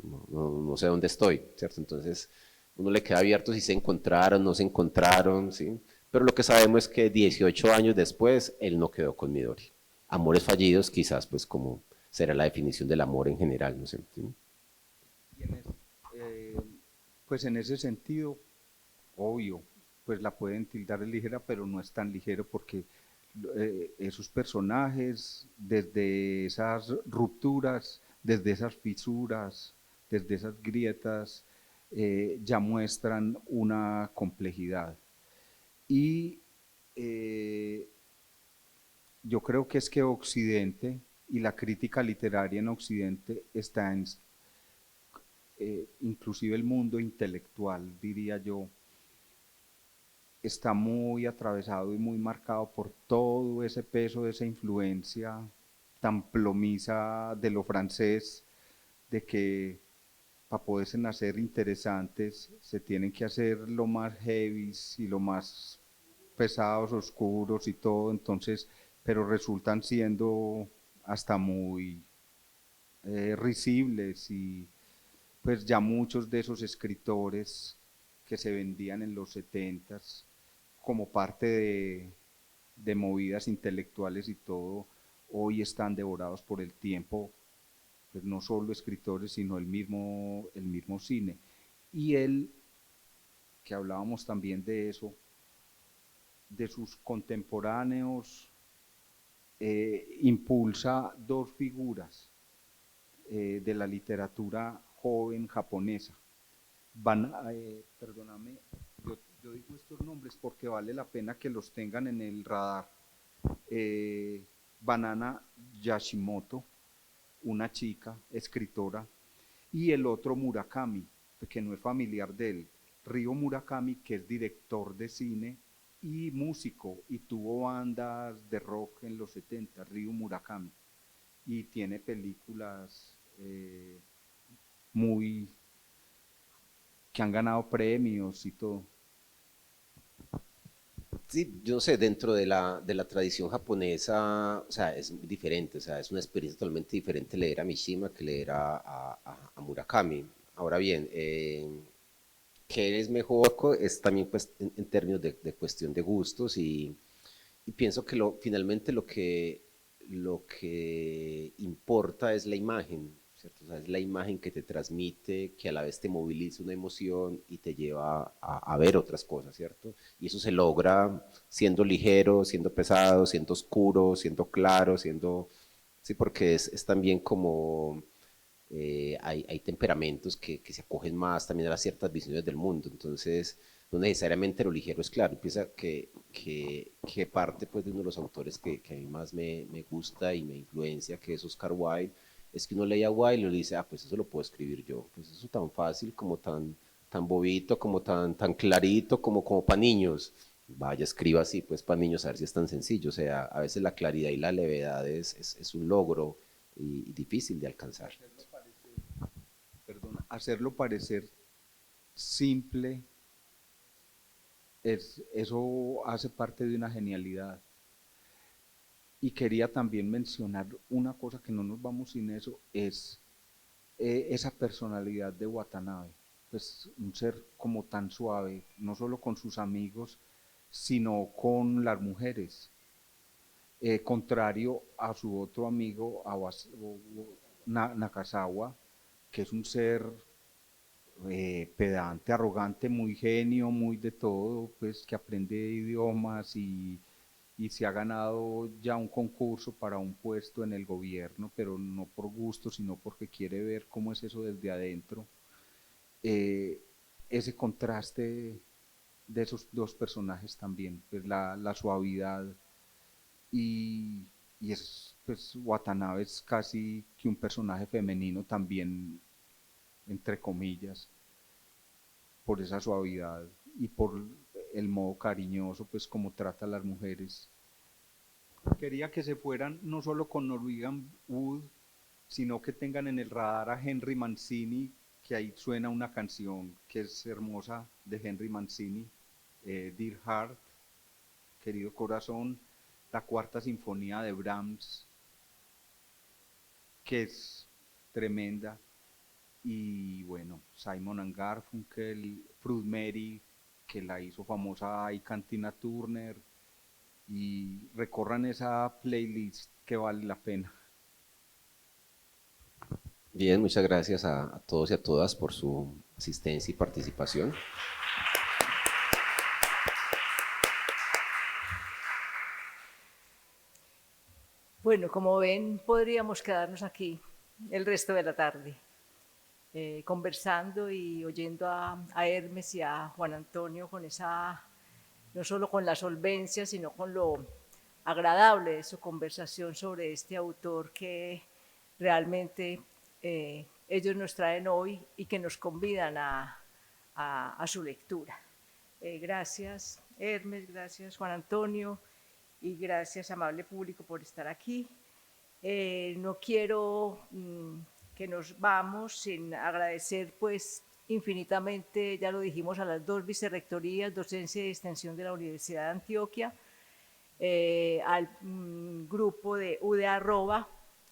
[SPEAKER 4] no sé dónde estoy, ¿cierto? Entonces uno le queda abierto si se encontraron, no se encontraron, ¿sí? Pero lo que sabemos es que 18 años después él no quedó con Midori. Amores fallidos quizás pues como será la definición del amor en general, no sé. ¿Sí?
[SPEAKER 3] Y pues en ese sentido, obvio, pues la pueden tildar de ligera, pero no es tan ligero porque esos personajes, desde esas rupturas, desde esas fisuras, desde esas grietas, ya muestran una complejidad. Y yo creo que es que Occidente y la crítica literaria en Occidente está en, inclusive el mundo intelectual, diría yo, está muy atravesado y muy marcado por todo ese peso, esa influencia tan plomiza de lo francés, de que para poderse hacer interesantes se tienen que hacer lo más heavy y lo más pesados, oscuros y todo, entonces, pero resultan siendo hasta muy risibles y pues ya muchos de esos escritores que se vendían en los 70s como parte de movidas intelectuales y todo, hoy están devorados por el tiempo, pues no solo escritores, sino el mismo cine. Y él, que hablábamos también de eso, de sus contemporáneos, impulsa dos figuras de la literatura joven japonesa. Perdóname, yo digo estos nombres porque vale la pena que los tengan en el radar. Banana Yashimoto, una chica, escritora, y el otro Murakami, que no es familiar de él, Ryo Murakami, que es director de cine y músico, y tuvo bandas de rock en los 70, Ryo Murakami, y tiene películas muy que han ganado premios y todo.
[SPEAKER 4] Sí, yo no sé, dentro de la tradición japonesa, o sea, es muy diferente, o sea, es una experiencia totalmente diferente leer a Mishima que leer a Murakami. Ahora bien, ¿qué es mejor? Es también pues en términos de cuestión de gustos y pienso que finalmente lo que importa es la imagen, ¿cierto? O sea, es la imagen que te transmite, que a la vez te moviliza una emoción y te lleva a ver otras cosas, ¿cierto? Y eso se logra siendo ligero, siendo pesado, siendo oscuro, siendo claro, siendo... Sí, porque es también como hay temperamentos que se acogen más también a las ciertas visiones del mundo, entonces no necesariamente lo ligero es claro, piensa que parte pues de uno de los autores que a mí más me gusta y me influencia, que es Oscar Wilde, es que uno lee a Wilde y le dice, pues eso lo puedo escribir yo, pues eso tan fácil, como tan bobito, como tan clarito, como para niños, vaya, escriba así, pues para niños, a ver si es tan sencillo, o sea, a veces la claridad y la levedad es un logro y difícil de alcanzar.
[SPEAKER 3] Hacerlo parecer simple, eso hace parte de una genialidad. Y quería también mencionar una cosa que no nos vamos sin eso, es esa personalidad de Watanabe, pues un ser como tan suave, no solo con sus amigos, sino con las mujeres, contrario a su otro amigo Nakazawa, que es un ser pedante, arrogante, muy genio, muy de todo, pues que aprende idiomas y se ha ganado ya un concurso para un puesto en el gobierno, pero no por gusto, sino porque quiere ver cómo es eso desde adentro. Ese contraste de esos dos personajes también, pues la suavidad y y es, pues Watanabe es casi que un personaje femenino también, entre comillas, por esa suavidad y por el modo cariñoso, pues como trata a las mujeres. Quería que se fueran no solo con Norwegian Wood, sino que tengan en el radar a Henry Mancini, que ahí suena una canción que es hermosa de Henry Mancini, Dear Heart, Querido Corazón, la Cuarta Sinfonía de Brahms, que es tremenda, y bueno, Simon and Garfunkel, Fruit Mary, que la hizo famosa y Cantina Turner, y recorran esa playlist que vale la pena.
[SPEAKER 4] Bien, muchas gracias a todos y a todas por su asistencia y participación.
[SPEAKER 1] Bueno, como ven, podríamos quedarnos aquí el resto de la tarde, conversando y oyendo a Hermes y a Juan Antonio con esa, no solo con la solvencia, sino con lo agradable de su conversación sobre este autor que realmente ellos nos traen hoy y que nos convidan a su lectura. Gracias, Hermes, gracias, Juan Antonio, y gracias, amable público, por estar aquí. No quiero que nos vamos sin agradecer, pues, infinitamente, ya lo dijimos, a las dos vicerrectorías, docencia y extensión de la Universidad de Antioquia, al grupo de UDE Arroba,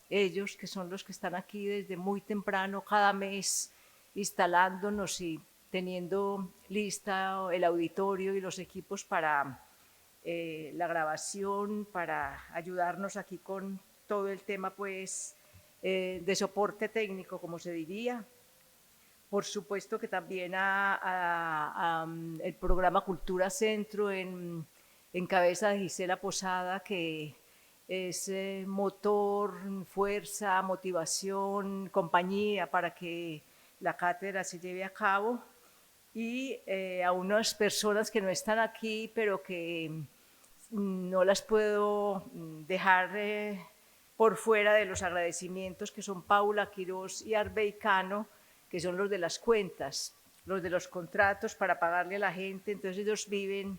[SPEAKER 1] ellos que son los que están aquí desde muy temprano, cada mes, instalándonos y teniendo lista el auditorio y los equipos para la grabación, para ayudarnos aquí con todo el tema, pues, de soporte técnico, como se diría. Por supuesto que también el programa Cultura Centro en cabeza de Gisela Posada, que es motor, fuerza, motivación, compañía para que la cátedra se lleve a cabo, y a unas personas que no están aquí, pero que no las puedo dejar por fuera de los agradecimientos, que son Paula Quirós y Arbeicano, que son los de las cuentas, los de los contratos para pagarle a la gente. Entonces ellos viven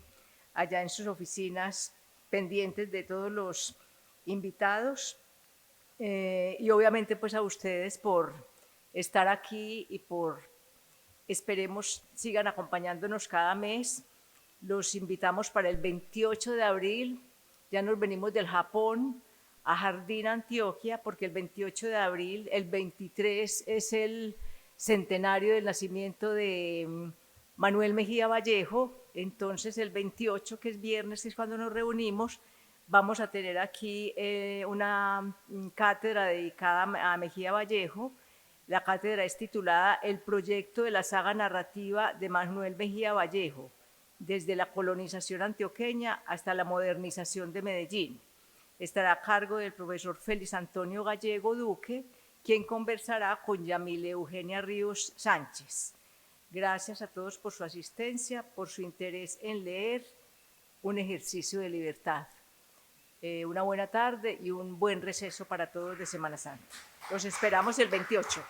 [SPEAKER 1] allá en sus oficinas pendientes de todos los invitados, y obviamente pues a ustedes por estar aquí y por, esperemos, sigan acompañándonos cada mes. Los invitamos para el 28 de abril, ya nos venimos del Japón a Jardín Antioquia, porque el 28 de abril, el 23 es el centenario del nacimiento de Manuel Mejía Vallejo. Entonces el 28, que es viernes, que es cuando nos reunimos, vamos a tener aquí una cátedra dedicada a Mejía Vallejo. La cátedra es titulada El proyecto de la saga narrativa de Manuel Mejía Vallejo, desde la colonización antioqueña hasta la modernización de Medellín. Estará a cargo del profesor Félix Antonio Gallego Duque, quien conversará con Yamile Eugenia Ríos Sánchez. Gracias a todos por su asistencia, por su interés en leer, un ejercicio de libertad. Una buena tarde y un buen receso para todos de Semana Santa. Los esperamos el 28.